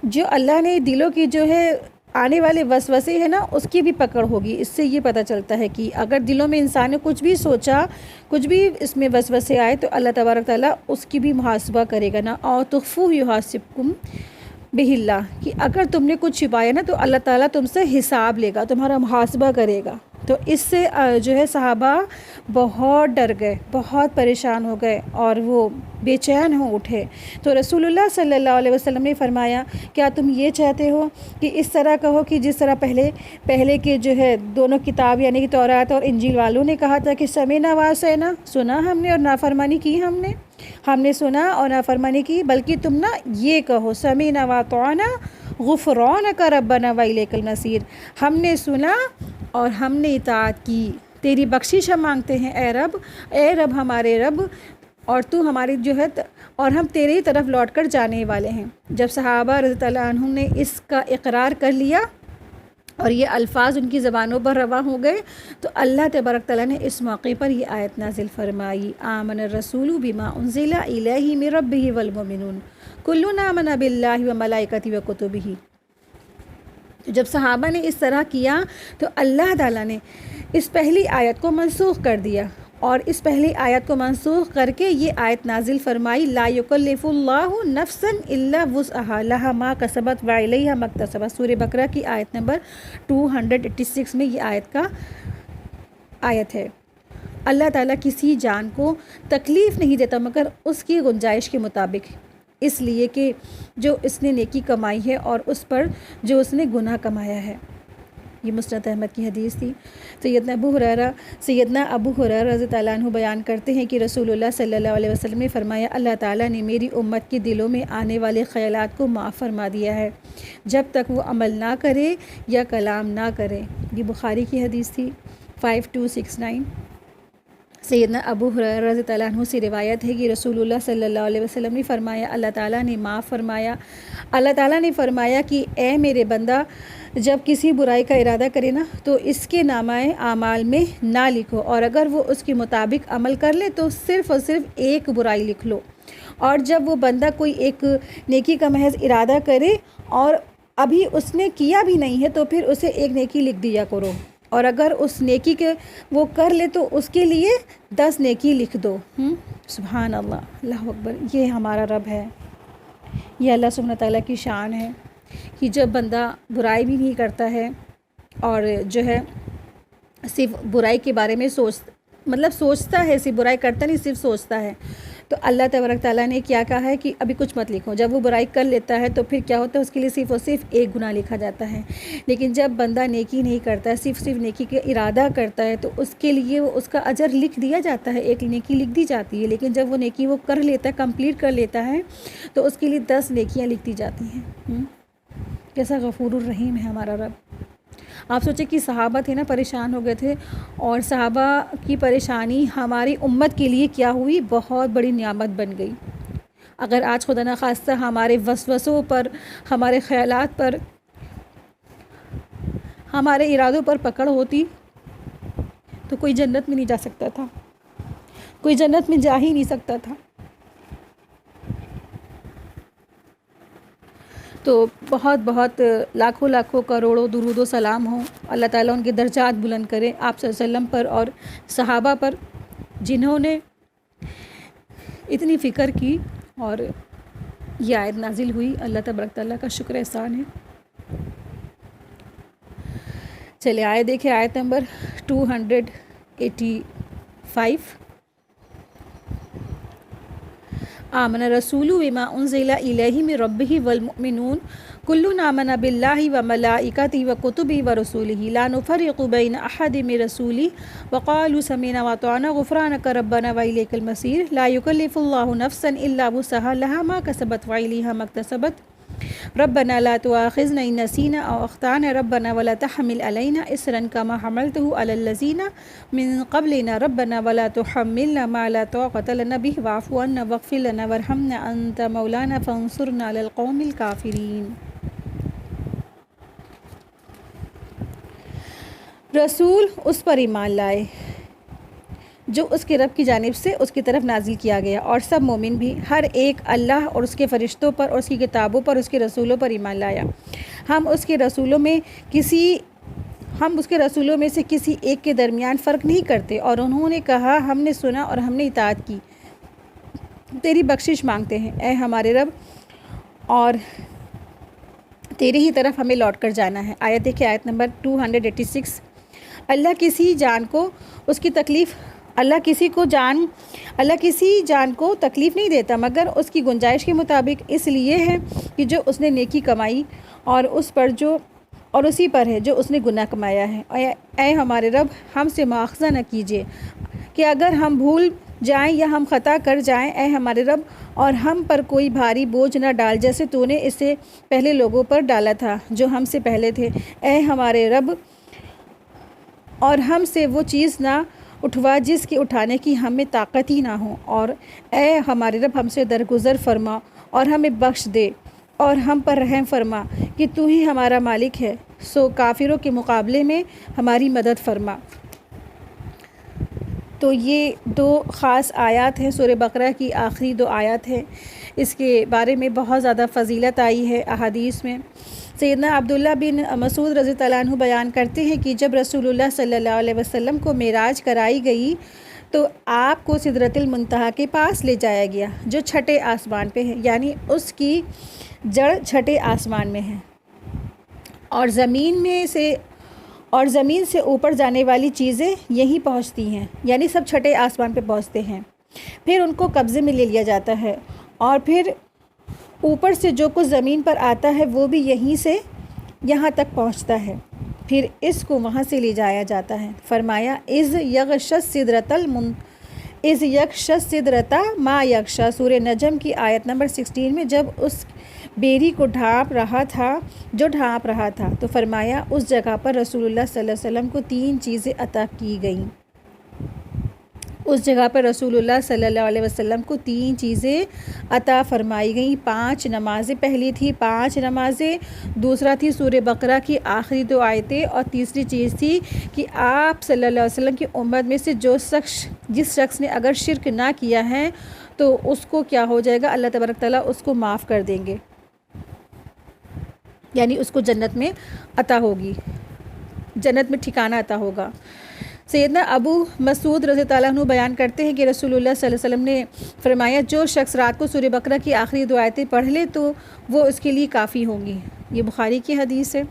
جو اللہ نے دلوں کی جو ہے آنے والے وسوسے ہیں نا، اس کی بھی پکڑ ہوگی. اس سے یہ پتہ چلتا ہے کہ اگر دلوں میں انسان نے کچھ بھی سوچا، کچھ بھی اس میں وسوسے آئے، تو اللہ تبارک تعالیٰ اس کی بھی محاسبہ کرے گا نا. اور تخفوہ یحاسبکم، بہ اللہ، کہ اگر تم نے کچھ چھپایا نا تو اللہ تعالیٰ تم سے حساب لے گا، تمہارا محاسبہ کرے گا۔ تو اس سے جو ہے صحابہ بہت ڈر گئے، بہت پریشان ہو گئے اور وہ بے چین ہو اٹھے۔ تو رسول اللہ صلی اللہ علیہ وسلم نے فرمایا کیا تم یہ چاہتے ہو کہ اس طرح کہو کہ جس طرح پہلے کے جو ہے دونوں کتاب یعنی کہ تورات اور انجیل والوں نے کہا تھا کہ سمعنا وعصینا، سنا ہم نے اور نافرمانی کی ہم نے سنا اور نافرمانی کی، بلکہ تم نا یہ کہو سمعنا واطعنا غفرانک ربنا والیک المصیر، ہم نے سنا اور ہم نے اطاعت کی، تیری بخشش ہم مانگتے ہیں اے رب ہمارے رب، اور تو ہماری جو ہے اور ہم تیرے ہی طرف لوٹ کر جانے والے ہیں۔ جب صحابہ رضی اللہ عنہم نے اس کا اقرار کر لیا اور یہ الفاظ ان کی زبانوں پر رواں ہو گئے تو اللہ تبارک تعالیٰ نے اس موقع پر یہ آیت نازل فرمائی، آمن الرسول بما انزل الیہ من ربہ والمؤمنون کل آمن باللہ وملائکتہ وکتبہ۔ جب صحابہ نے اس طرح کیا تو اللہ تعالیٰ نے اس پہلی آیت کو منسوخ کر دیا، اور اس پہلی آیت کو منسوخ کر کے یہ آیت نازل فرمائی، لا یکلف اللہ نفسا الا وسعہا لہا ما کسبت وعلیہا ما اکتسبت۔ سورہ بقرہ کی آیت نمبر 286 میں یہ آیت ہے۔ اللہ تعالیٰ کسی جان کو تکلیف نہیں دیتا مگر اس کی گنجائش کے مطابق، اس لیے کہ جو اس نے نیکی کمائی ہے اور اس پر جو اس نے گناہ کمایا ہے۔ یہ مسند احمد کی حدیث تھی۔ سیدنا ابو ہریرہ رضی اللہ عنہ بیان کرتے ہیں کہ رسول اللہ صلی اللہ علیہ وسلم نے فرمایا، اللہ تعالیٰ نے میری امت کے دلوں میں آنے والے خیالات کو معاف فرما دیا ہے جب تک وہ عمل نہ کرے یا کلام نہ کرے۔ یہ بخاری کی حدیث تھی 5269۔ سیدنا ابو ہریرہ رضی اللہ عنہ سے روایت ہے کہ رسول اللہ صلی اللہ علیہ وسلم نے فرمایا، اللہ تعالیٰ نے معاف فرمایا، اللہ تعالیٰ نے فرمایا کہ اے میرے بندہ، جب کسی برائی کا ارادہ کرے نا تو اس کے نامہ اعمال میں نہ لکھو، اور اگر وہ اس کے مطابق عمل کر لے تو صرف اور صرف ایک برائی لکھ لو، اور جب وہ بندہ کوئی ایک نیکی کا محض ارادہ کرے اور ابھی اس نے کیا بھی نہیں ہے تو پھر اسے ایک نیکی لکھ دیا کرو، اور اگر اس نیکی کے وہ کر لے تو اس کے لیے 10 نیکی لکھ دو۔ سبحان اللہ، اللہ اکبر۔ یہ ہمارا رب ہے، یہ اللہ سبحانہ تعالیٰ کی شان ہے کہ جب بندہ برائی بھی نہیں کرتا ہے اور جو ہے صرف برائی کے بارے میں سوچتا ہے، صرف برائی کرتا نہیں، صرف سوچتا ہے، تو اللہ تبارک تعالیٰ نے کیا کہا ہے کہ ابھی کچھ مت لکھو۔ جب وہ برائی کر لیتا ہے تو پھر کیا ہوتا ہے، اس کے لیے صرف اور صرف ایک گناہ لکھا جاتا ہے۔ لیکن جب بندہ نیکی نہیں کرتا ہے، صرف نیکی کا ارادہ کرتا ہے تو اس کے لیے اس کا اجر لکھ دیا جاتا ہے، ایک نیکی لکھ دی جاتی ہے۔ لیکن جب وہ نیکی وہ کر لیتا ہے، کمپلیٹ کر لیتا ہے، تو اس کے لیے 10 نیکیاں لکھ دی جاتی ہیں۔ کیسا غفور الرحیم ہے ہمارا رب۔ آپ سوچیں کہ صحابہ تھے نا، پریشان ہو گئے تھے، اور صحابہ کی پریشانی ہماری امت کے لیے کیا ہوئی، بہت بڑی نعمت بن گئی۔ اگر آج خدا نخواستہ ہمارے وسوسوں پر، ہمارے خیالات پر، ہمارے ارادوں پر پکڑ ہوتی تو کوئی جنت میں نہیں جا سکتا تھا، کوئی جنت میں جا ہی نہیں سکتا تھا۔ تو بہت بہت لاکھوں کروڑوں درود و سلام ہوں، اللہ تعالیٰ ان کے درجات بلند کرے آپ صلی اللہ علیہ وسلم پر اور صحابہ پر، جنہوں نے اتنی فکر کی اور یہ آیت نازل ہوئی۔ اللہ تبارک تعالیٰ کا شکر احسان ہے۔ چلے آیت دیکھیں، آیت نمبر 285۔ آمن الرسول بما انزل الیہ من ربہ والمؤمنون کل آمن باللہ وملائکتہ وکتبہ ورسولہ لا نفرق بین احد من رسولہ وقالوا سمعنا واطعنا غفرانک ربنا والیک المصیر لا یکلف اللہ نفسا الا وسعہا لہا ما کسبت وعلیہا ما اکتسبت ربنا لا تؤاخذنا ان نسینا او اخطأنا ربنا ولا تحمل علینا اصرا کما حملته علی الذین من قبلنا ربنا ولا تحملنا ما لا طاقة لنا به واعف عنا واغفر لنا وارحمنا انت مولانا فانصرنا علی القوم الکافرین۔ رسول اس پر ایمان لائے جو اس کے رب کی جانب سے اس کی طرف نازل کیا گیا، اور سب مومن بھی، ہر ایک اللہ اور اس کے فرشتوں پر اور اس کی کتابوں پر، اس کے رسولوں پر ایمان لایا۔ ہم اس کے رسولوں میں سے کسی ایک کے درمیان فرق نہیں کرتے، اور انہوں نے کہا ہم نے سنا اور ہم نے اطاعت کی، تیری بخشش مانگتے ہیں اے ہمارے رب، اور تیری ہی طرف ہمیں لوٹ کر جانا ہے۔ آیت دیکھیں، آیت نمبر 286۔ اللہ کسی جان کو تکلیف نہیں دیتا مگر اس کی گنجائش کے مطابق، اس لیے ہے کہ جو اس نے نیکی کمائی اور اسی پر ہے جو اس نے گناہ کمایا ہے۔ اے ہمارے رب، ہم سے مواخذہ نہ کیجیے کہ اگر ہم بھول جائیں یا ہم خطا کر جائیں، اے ہمارے رب، اور ہم پر کوئی بھاری بوجھ نہ ڈال جیسے تو نے اس سے پہلے لوگوں پر ڈالا تھا جو ہم سے پہلے تھے۔ اے ہمارے رب، اور ہم سے وہ چیز نہ اٹھوا جس کی اٹھانے کی ہمیں طاقت ہی نہ ہو، اور اے ہمارے رب، ہم سے درگزر فرما اور ہمیں بخش دے اور ہم پر رحم فرما کہ تو ہی ہمارا مالک ہے، سو کافروں کے مقابلے میں ہماری مدد فرما۔ تو یہ 2 خاص آیات ہیں، سورہ بقرہ کی آخری 2 آیات ہیں۔ اس کے بارے میں بہت زیادہ فضیلت آئی ہے احادیث میں۔ سیدنا عبداللہ بن مسعود رضی اللہ عنہ بیان کرتے ہیں کہ جب رسول اللہ صلی اللہ علیہ وسلم کو معراج کرائی گئی تو آپ کو سدرۃ المنتہا کے پاس لے جایا گیا جو چھٹے آسمان پہ ہے، یعنی اس کی جڑ چھٹے آسمان میں ہے، اور زمین سے اوپر جانے والی چیزیں یہیں پہنچتی ہیں، یعنی سب چھٹے آسمان پہ پہنچتے ہیں، پھر ان کو قبضے میں لے لیا جاتا ہے، اور پھر اوپر سے جو کچھ زمین پر آتا ہے وہ بھی یہیں سے یہاں تک پہنچتا ہے، پھر اس کو وہاں سے لے جایا جاتا ہے۔ فرمایا اذ یغشی السدرۃ ما یغشی، سورہ نجم کی آیت نمبر 16 میں، جب اس بیری کو ڈھانپ رہا تھا تو فرمایا اس جگہ پر رسول اللہ صلی اللہ علیہ وسلم کو 3 چیزیں عطا کی گئیں۔ اس جگہ پر رسول اللہ صلی اللہ علیہ وسلم کو 3 چیزیں عطا فرمائی گئیں۔ 5 نمازیں، پہلی تھی 5 نمازیں، دوسرا تھی سورہ بقرہ کی آخری 2 آیتیں، اور تیسری چیز تھی کہ آپ صلی اللہ علیہ وسلم کی امت میں سے جس شخص نے اگر شرک نہ کیا ہے تو اس کو کیا ہو جائے گا، اللہ تبارک تعالیٰ اس کو معاف کر دیں گے، یعنی اس کو جنت میں عطا ہوگی، جنت میں ٹھکانہ عطا ہوگا۔ سیدنا ابو مسعود رضی اللہ عنہ بیان کرتے ہیں کہ رسول اللہ صلی اللہ علیہ وسلم نے فرمایا جو شخص رات کو سورہ بقرہ کی آخری 2 آیتیں پڑھ لے تو وہ اس کے لیے کافی ہوں گی۔ یہ بخاری کی حدیث ہے۔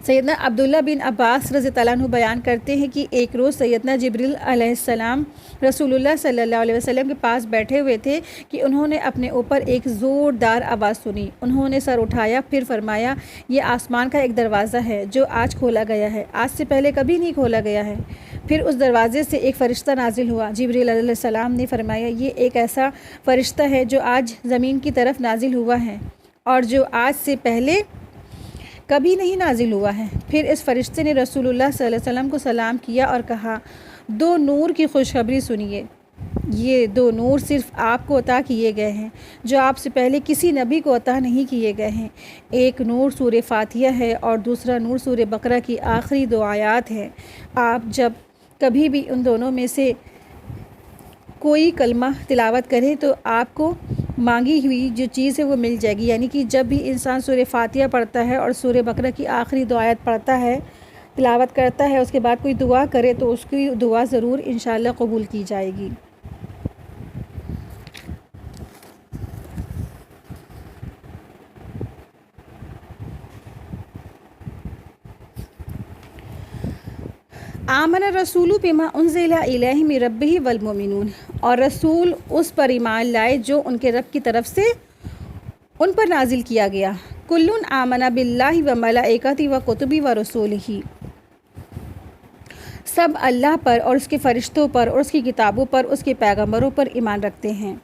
سیدنا عبداللہ بن عباس رضی اللہ عنہ بیان کرتے ہیں کہ ایک روز سیدنا جبریل علیہ السلام رسول اللہ صلی اللہ علیہ وسلم کے پاس بیٹھے ہوئے تھے کہ انہوں نے اپنے اوپر ایک زوردار آواز سنی۔ انہوں نے سر اٹھایا، پھر فرمایا یہ آسمان کا ایک دروازہ ہے جو آج کھولا گیا ہے، آج سے پہلے کبھی نہیں کھولا گیا ہے۔ پھر اس دروازے سے ایک فرشتہ نازل ہوا۔ جبریل علیہ السلام نے فرمایا یہ ایک ایسا فرشتہ ہے جو آج زمین کی طرف نازل ہوا ہے اور جو آج سے پہلے کبھی نہیں نازل ہوا ہے۔ پھر اس فرشتے نے رسول اللہ صلی اللہ علیہ وسلم کو سلام کیا اور کہا 2 نور کی خوشخبری سنیے، یہ 2 نور صرف آپ کو عطا کیے گئے ہیں جو آپ سے پہلے کسی نبی کو عطا نہیں کیے گئے ہیں۔ ایک نور سورہ فاتحہ ہے اور دوسرا نور سورہ بقرہ کی آخری 2 آیات ہیں۔ آپ جب کبھی بھی ان دونوں میں سے کوئی کلمہ تلاوت کریں تو آپ کو مانگی ہوئی جو چیز ہے وہ مل جائے گی، یعنی کہ جب بھی انسان سورہ فاتحہ پڑھتا ہے اور سورہ بقرہ کی آخری 2 آیت پڑھتا ہے، تلاوت کرتا ہے، اس کے بعد کوئی دعا کرے تو اس کی دعا ضرور انشاءاللہ قبول کی جائے گی۔ آمن الرسول بما انزل الیہ من ربہ والمؤمنون، اور رسول اس پر ایمان لائے جو ان کے رب کی طرف سے ان پر نازل کیا گیا۔ کل آمن باللہ وملائکتہ وکتبہ ورسولہ، سب اللہ پر اور اس کے فرشتوں پر اور اس کی کتابوں پر، اس کے پیغمبروں پر ایمان رکھتے ہیں،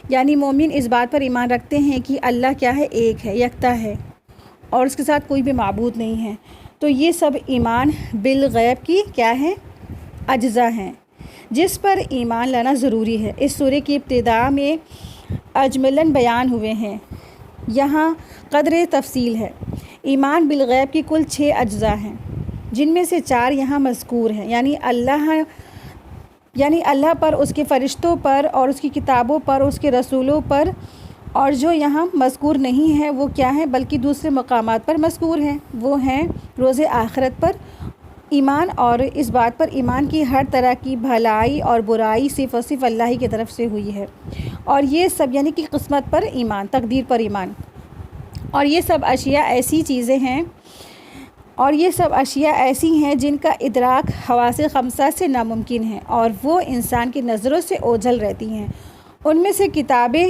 یعنی مومن اس بات پر ایمان رکھتے ہیں کہ اللہ کیا ہے، ایک ہے، یکتا ہے اور اس کے ساتھ کوئی بھی معبود نہیں ہے۔ تو یہ سب ایمان بالغیب کی کیا ہے، اجزاء ہیں جس پر ایمان لانا ضروری ہے۔ اس سورہ کی ابتدا میں اجملاً بیان ہوئے ہیں، یہاں قدر تفصیل ہے۔ ایمان بالغیب کی کل 6 اجزاء ہیں جن میں سے 4 یہاں مذکور ہیں، یعنی اللہ پر، اس کے فرشتوں پر اور اس کی کتابوں پر، اس کے رسولوں پر، اور جو یہاں مذکور نہیں ہے وہ کیا ہے بلکہ دوسرے مقامات پر مذکور ہیں، وہ ہیں روز آخرت پر ایمان، اور اس بات پر ایمان کی ہر طرح کی بھلائی اور برائی صرف اور صرف اللہ ہی کی طرف سے ہوئی ہے، اور یہ سب یعنی کہ قسمت پر ایمان، تقدیر پر ایمان، اور یہ سب اشیاء ایسی چیزیں ہیں اور یہ سب اشیاء ایسی ہیں جن کا ادراک حواس خمسہ سے ناممکن ہے اور وہ انسان کی نظروں سے اوجھل رہتی ہیں۔ ان میں سے کتابیں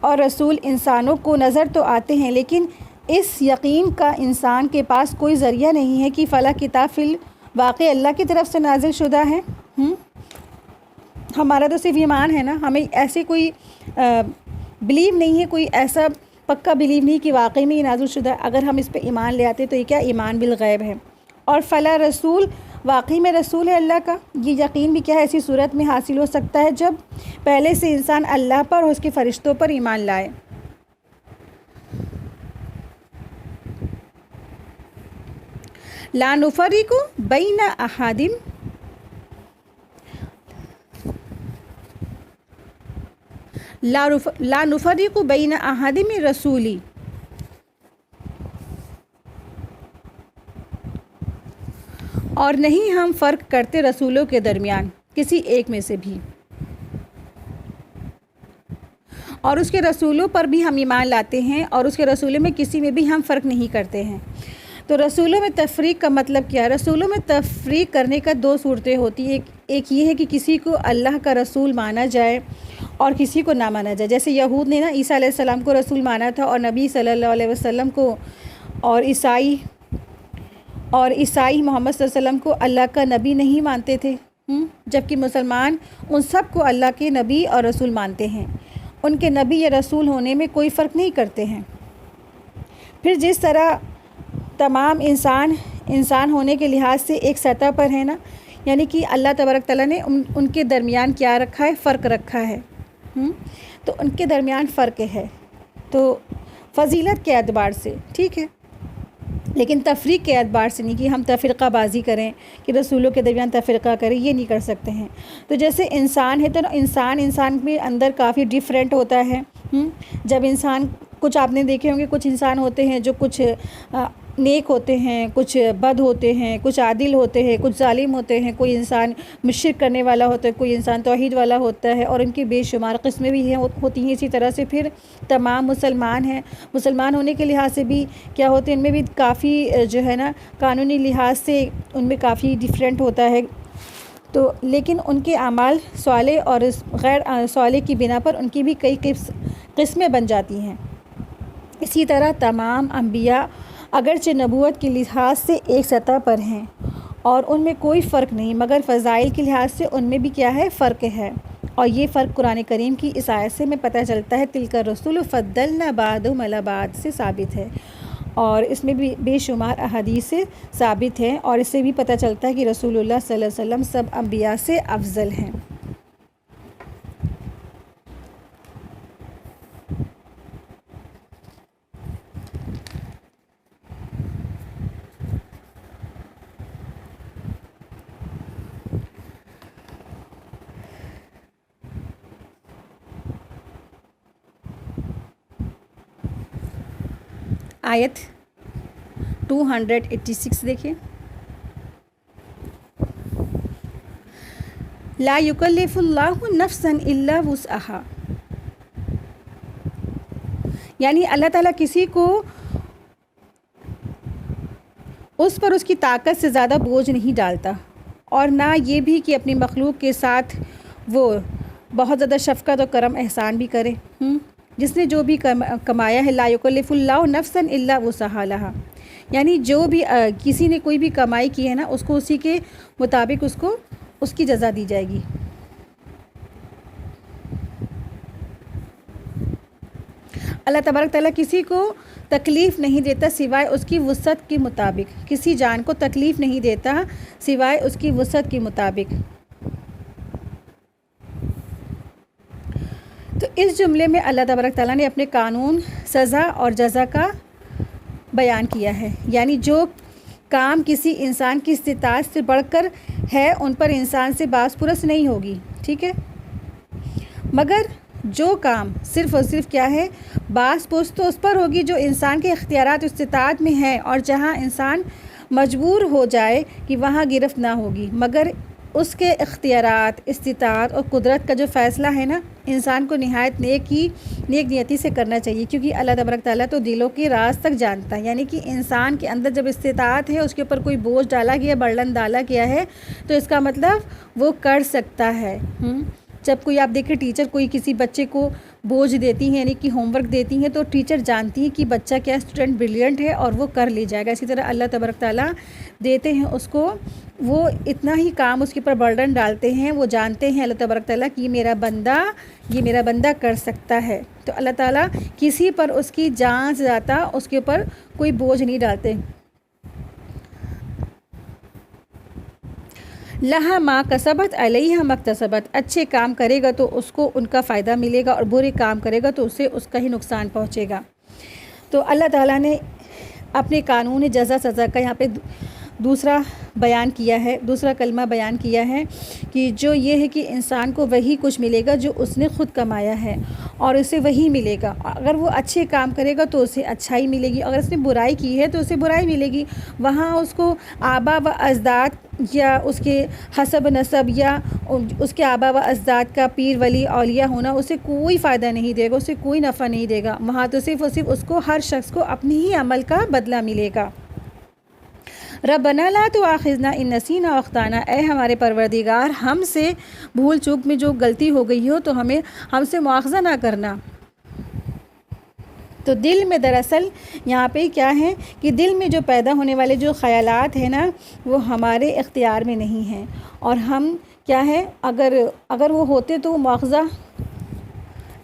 اور رسول انسانوں کو نظر تو آتے ہیں، لیکن اس یقین کا انسان کے پاس کوئی ذریعہ نہیں ہے کہ فلاں کتاب فی الواقع اللہ کی طرف سے نازل شدہ ہے۔ ہمارا تو صرف ایمان ہے نا، ہمیں ایسے کوئی بلیو نہیں ہے، کوئی ایسا پکا بلیو نہیں کہ واقعی میں یہ نازل شدہ ہے۔ اگر ہم اس پہ ایمان لے آتے تو یہ کیا ایمان بالغیب ہے۔ اور فلاں رسول واقعی میں رسول ہے اللہ کا، یہ یقین بھی کیا ہے ایسی صورت میں حاصل ہو سکتا ہے جب پہلے سے انسان اللہ پر اور اس کے فرشتوں پر ایمان لائے۔ لا نفرق بین احد لا نفرق بین احد من رسولی، اور نہیں ہم فرق کرتے رسولوں کے درمیان کسی ایک میں سے بھی، اور اس کے رسولوں پر بھی ہم ایمان لاتے ہیں اور اس کے رسولوں میں کسی میں بھی ہم فرق نہیں کرتے ہیں۔ تو رسولوں میں تفریق کا مطلب کیا ہے؟ رسولوں میں تفریق کرنے کا دو صورتیں ہوتی ہیں، ایک یہ ہے کہ کسی کو اللہ کا رسول مانا جائے اور کسی کو نہ مانا جائے۔ جیسے یہود نے نا عیسیٰ علیہ السلام کو رسول مانا تھا اور نبی صلی اللہ علیہ وسلم کو، اور عیسائی محمد صلی اللہ علیہ وسلم کو اللہ کا نبی نہیں مانتے تھے، جبکہ مسلمان ان سب کو اللہ کے نبی اور رسول مانتے ہیں، ان کے نبی یا رسول ہونے میں کوئی فرق نہیں کرتے ہیں۔ پھر جس طرح تمام انسان ہونے کے لحاظ سے ایک سطح پر ہے نا، یعنی کہ اللہ تبارک تعالیٰ نے ان کے درمیان کیا رکھا ہے؟ فرق رکھا ہے۔ تو ان کے درمیان فرق ہے، تو فضیلت کے اعتبار سے ٹھیک ہے، لیکن تفریق کے اعتبار سے نہیں کہ ہم تفرقہ بازی کریں کہ رسولوں کے درمیان تفرقہ کریں، یہ نہیں کر سکتے ہیں۔ تو جیسے انسان ہے تو انسان میں اندر کافی ڈیفرنٹ ہوتا ہے۔ جب انسان کچھ آپ نے دیکھے ہوں گے، کچھ انسان ہوتے ہیں جو کچھ نیک ہوتے ہیں، کچھ بد ہوتے ہیں، کچھ عادل ہوتے ہیں، کچھ ظالم ہوتے ہیں، کوئی انسان مشرک کرنے والا ہوتا ہے، کوئی انسان توحید والا ہوتا ہے، اور ان کی بے شمار قسمیں بھی ہوتی ہیں۔ اسی طرح سے پھر تمام مسلمان ہیں، مسلمان ہونے کے لحاظ سے بھی کیا ہوتے ہیں، ان میں بھی کافی جو ہے نا قانونی لحاظ سے ان میں کافی ڈیفرنٹ ہوتا ہے۔ تو لیکن ان کے اعمال صالح اور غیر صالح کی بنا پر ان کی بھی کئی قسمیں بن جاتی ہیں۔ اسی طرح تمام انبیاء اگرچہ نبوت کے لحاظ سے ایک سطح پر ہیں اور ان میں کوئی فرق نہیں، مگر فضائل کے لحاظ سے ان میں بھی کیا ہے؟ فرق ہے، اور یہ فرق قرآن کریم کی اس آیت سے میں پتہ چلتا ہے، تلک الرسل فضلنا بعضهم علی بعض سے ثابت ہے، اور اس میں بھی بے شمار احادیث سے ثابت ہے، اور اس سے بھی پتہ چلتا ہے کہ رسول اللہ صلی اللہ علیہ وسلم سب انبیاء سے افضل ہیں۔ آیت 286 دیکھیں، لا یکلف اللہ نفسا الا وسعہا، یعنی اللہ تعالیٰ کسی کو اس پر اس کی طاقت سے زیادہ بوجھ نہیں ڈالتا، اور نہ یہ بھی کہ اپنی مخلوق کے ساتھ وہ بہت زیادہ شفقت اور کرم احسان بھی کرے۔ جس نے جو بھی کمایا ہے، لا یکلف اللہ نفسا الا وسعہا لہا، یعنی جو بھی کسی نے کوئی بھی کمائی کی ہے نا، اس کو اسی کے مطابق اس کی جزا دی جائے گی۔ اللہ تبارک تعالیٰ کسی کو تکلیف نہیں دیتا سوائے اس کی وسعت کے مطابق، کسی جان کو تکلیف نہیں دیتا سوائے اس کی وسعت کے مطابق۔ تو اس جملے میں اللہ تبارک تعالیٰ نے اپنے قانون، سزا اور جزا کا بیان کیا ہے، یعنی جو کام کسی انسان کی استطاعت سے بڑھ کر ہے ان پر انسان سے باز پرس نہیں ہوگی، ٹھیک ہے، مگر جو کام صرف اور صرف کیا ہے؟ باز پرس تو اس پر ہوگی جو انسان کے اختیارات استطاعت میں ہے، اور جہاں انسان مجبور ہو جائے کہ وہاں گرفت نہ ہوگی، مگر اس کے اختیارات، استطاعت اور قدرت کا جو فیصلہ ہے نا، انسان کو نہایت نیک نیتی سے کرنا چاہیے، کیونکہ اللہ تبارک تعالیٰ تو دلوں کے راز تک جانتا ہے. یعنی کہ انسان کے اندر جب استطاعت ہے، اس کے اوپر کوئی بوجھ ڈالا گیا، برڈن ڈالا گیا ہے، تو اس کا مطلب وہ کر سکتا ہے. جب کوئی آپ دیکھیں ٹیچر کوئی کسی بچے کو بوجھ دیتی ہیں، یعنی کہ ہوم ورک دیتی ہیں، تو ٹیچر جانتی ہے کہ بچہ کیا اسٹوڈنٹ بریلینٹ ہے اور وہ کر لے جائے گا. اسی طرح اللہ تبارک تعالیٰ دیتے ہیں اس کو، وہ اتنا ہی کام اس کے اوپر برڈن ڈالتے ہیں، وہ جانتے ہیں اللہ تبارک تعالیٰ کہ یہ میرا بندہ کر سکتا ہے. تو اللہ تعالیٰ کسی پر اس کی جان سے زیادہ اس کے اوپر کوئی بوجھ نہیں ڈالتے. لہا ما کسبت علیہا مکتسبت، اچھے کام کرے گا تو اس کو ان کا فائدہ ملے گا، اور برے کام کرے گا تو اسے اس کا ہی نقصان پہنچے گا. تو اللہ تعالیٰ نے اپنے قانون جزا سزا کا یہاں پہ دوسرا بیان کیا ہے، دوسرا کلمہ بیان کیا ہے کہ جو یہ ہے کہ انسان کو وہی کچھ ملے گا جو اس نے خود کمایا ہے، اور اسے وہی ملے گا. اگر وہ اچھے کام کرے گا تو اسے اچھائی ملے گی، اگر اس نے برائی کی ہے تو اسے برائی ملے گی. وہاں اس کو آبا و اجداد یا اس کے حسب نسب یا اس کے آبا و اجداد کا پیر ولی اولیاء ہونا اسے کوئی فائدہ نہیں دے گا، اسے کوئی نفع نہیں دے گا. وہاں تو صرف اور صرف اس کو، ہر شخص کو اپنے ہی عمل کا بدلہ ملے گا. ربنا لا تؤاخذنا ان نسینا واخطانا، اے ہمارے پروردگار، ہم سے بھول چوک میں جو غلطی ہو گئی ہو تو ہم سے مواخذہ نہ کرنا. تو دل میں دراصل یہاں پہ کیا ہے کہ دل میں جو پیدا ہونے والے جو خیالات ہیں نا، وہ ہمارے اختیار میں نہیں ہیں، اور ہم کیا ہے اگر وہ ہوتے تو وہ مواخذہ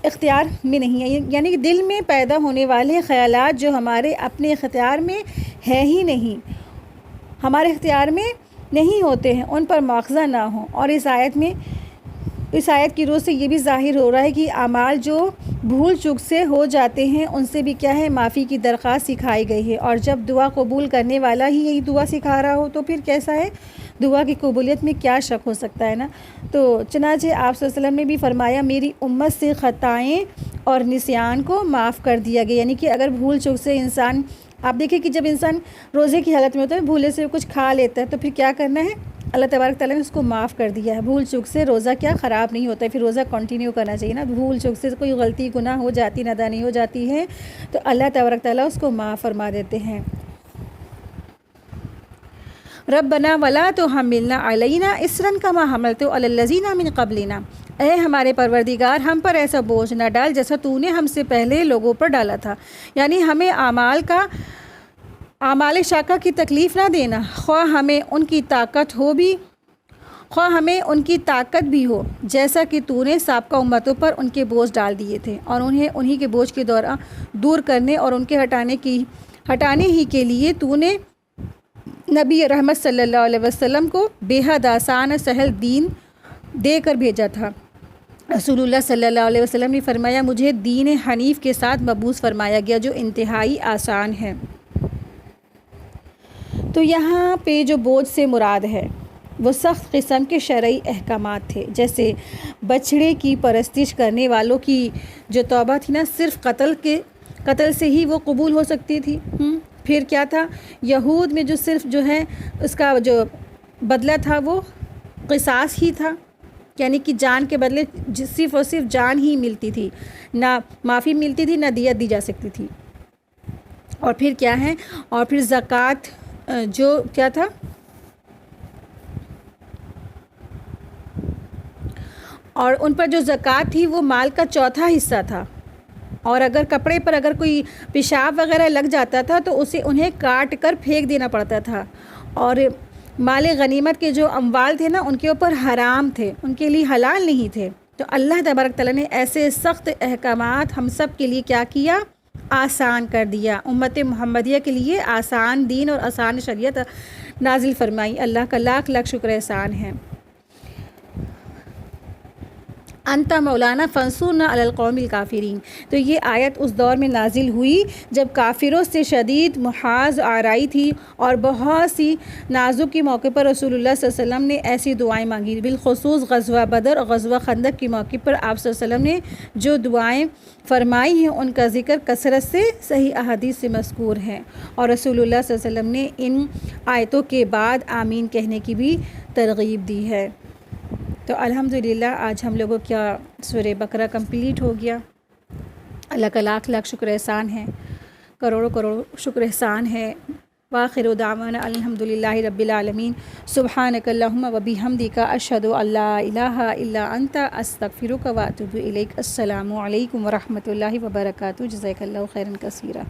اختیار میں نہیں ہے. یعنی کہ دل میں پیدا ہونے والے خیالات جو ہمارے اپنے اختیار میں ہے ہی نہیں، ہمارے اختیار میں نہیں ہوتے ہیں، ان پر مواخذہ نہ ہو. اور اس آیت کی روح سے یہ بھی ظاہر ہو رہا ہے کہ اعمال جو بھول چوک سے ہو جاتے ہیں ان سے بھی کیا ہے، معافی کی درخواست سکھائی گئی ہے. اور جب دعا قبول کرنے والا ہی یہی دعا سکھا رہا ہو تو پھر کیسا ہے، دعا کی قبولیت میں کیا شک ہو سکتا ہے نا. تو چنانچہ آپ صلی اللہ علیہ وسلم نے بھی فرمایا، میری امت سے خطائیں اور نسیان کو معاف کر دیا گیا. یعنی کہ اگر بھول چوک سے انسان، آپ دیکھیں کہ جب انسان روزے کی حالت میں ہوتا ہے، بھولے سے کچھ کھا لیتا ہے، تو پھر کیا کرنا ہے، اللہ تبارک تعالیٰ نے اس کو معاف کر دیا ہے. بھول چوک سے روزہ کیا خراب نہیں ہوتا ہے، پھر روزہ کنٹینیو کرنا چاہیے نا. بھول چوک سے کوئی غلطی گناہ ہو جاتی، نادانی ہو جاتی ہے تو اللہ تبارک تعالیٰ اس کو معاف فرما دیتے ہیں. ربنا ولا تحملنا علینا اصرا کما حملت علی الذین من قبلنا، اے ہمارے پروردگار، ہم پر ایسا بوجھ نہ ڈال جیسا تو نے ہم سے پہلے لوگوں پر ڈالا تھا. یعنی ہمیں اعمال شاقہ کی تکلیف نہ دینا، خواہ ہمیں ان کی طاقت بھی ہو، جیسا کہ تو نے سابقہ امتوں پر ان کے بوجھ ڈال دیے تھے، اور انہیں کے بوجھ کے دور کرنے اور ان کے ہٹانے ہی کے لیے تو نے نبی رحمت صلی اللہ علیہ وسلم کو بے حد آسان سہل دین دے کر بھیجا تھا. رسول اللہ صلی اللہ علیہ وسلم نے فرمایا، مجھے دین حنیف کے ساتھ مبعوث فرمایا گیا جو انتہائی آسان ہے. تو یہاں پہ جو بوجھ سے مراد ہے وہ سخت قسم کے شرعی احکامات تھے، جیسے بچڑے کی پرستش کرنے والوں کی جو توبہ تھی نا، صرف قتل سے ہی وہ قبول ہو سکتی تھی. پھر کیا تھا، یہود میں جو صرف جو ہے اس کا جو بدلہ تھا وہ قصاص ہی تھا، یعنی کہ جان کے بدلے صرف اور صرف جان ہی ملتی تھی، نہ معافی ملتی تھی، نہ دیت دی جا سکتی تھی. اور پھر کیا ہے، اور پھر زکوٰۃ جو کیا تھا، اور ان پر جو زکوٰۃ تھی وہ مال کا چوتھا حصہ تھا. اور اگر کپڑے پر اگر کوئی پیشاب وغیرہ لگ جاتا تھا تو انہیں کاٹ کر پھینک دینا پڑتا تھا. اور مال غنیمت کے جو اموال تھے نا، ان کے اوپر حرام تھے، ان کے لیے حلال نہیں تھے. تو اللہ تبارک تعالیٰ نے ایسے سخت احکامات ہم سب کے لیے کیا کیا، آسان کر دیا. امت محمدیہ کے لیے آسان دین اور آسان شریعت نازل فرمائی. اللہ کا لاکھ لاکھ شکر احسان ہے. انت مولانا فانصرنا علی القوم الکافرین. تو یہ آیت اس دور میں نازل ہوئی جب کافروں سے شدید محاذ آرائی تھی، اور بہت سی نازک کے موقع پر رسول اللہ صلی اللہ علیہ وسلم نے ایسی دعائیں مانگی. بالخصوص غزوہ بدر اور غزوہ خندق کے موقع پر آپ صلی اللہ علیہ وسلم نے جو دعائیں فرمائی ہیں ان کا ذکر کثرت سے صحیح احادیث سے مذکور ہے. اور رسول اللہ صلی اللہ علیہ وسلم نے ان آیتوں کے بعد آمین کہنے کی بھی ترغیب دی ہے۔ تو الحمدللہ آج ہم لوگوں کا سورہ بقرہ کمپلیٹ ہو گیا۔ اللہ کا لاکھ لاکھ شکر احسان ہے، کروڑوں کروڑ شکر احسان ہے۔ وآخر دعوانا الحمدللہ رب العالمین۔ سبحانک اللہم و بحمدک اشہد ان لا الہ الا انت استغفرک و اتوب الیک۔ السلام علیکم ورحمۃ اللہ وبرکاتہ۔ جزاک اللہ خیرا کثیرا۔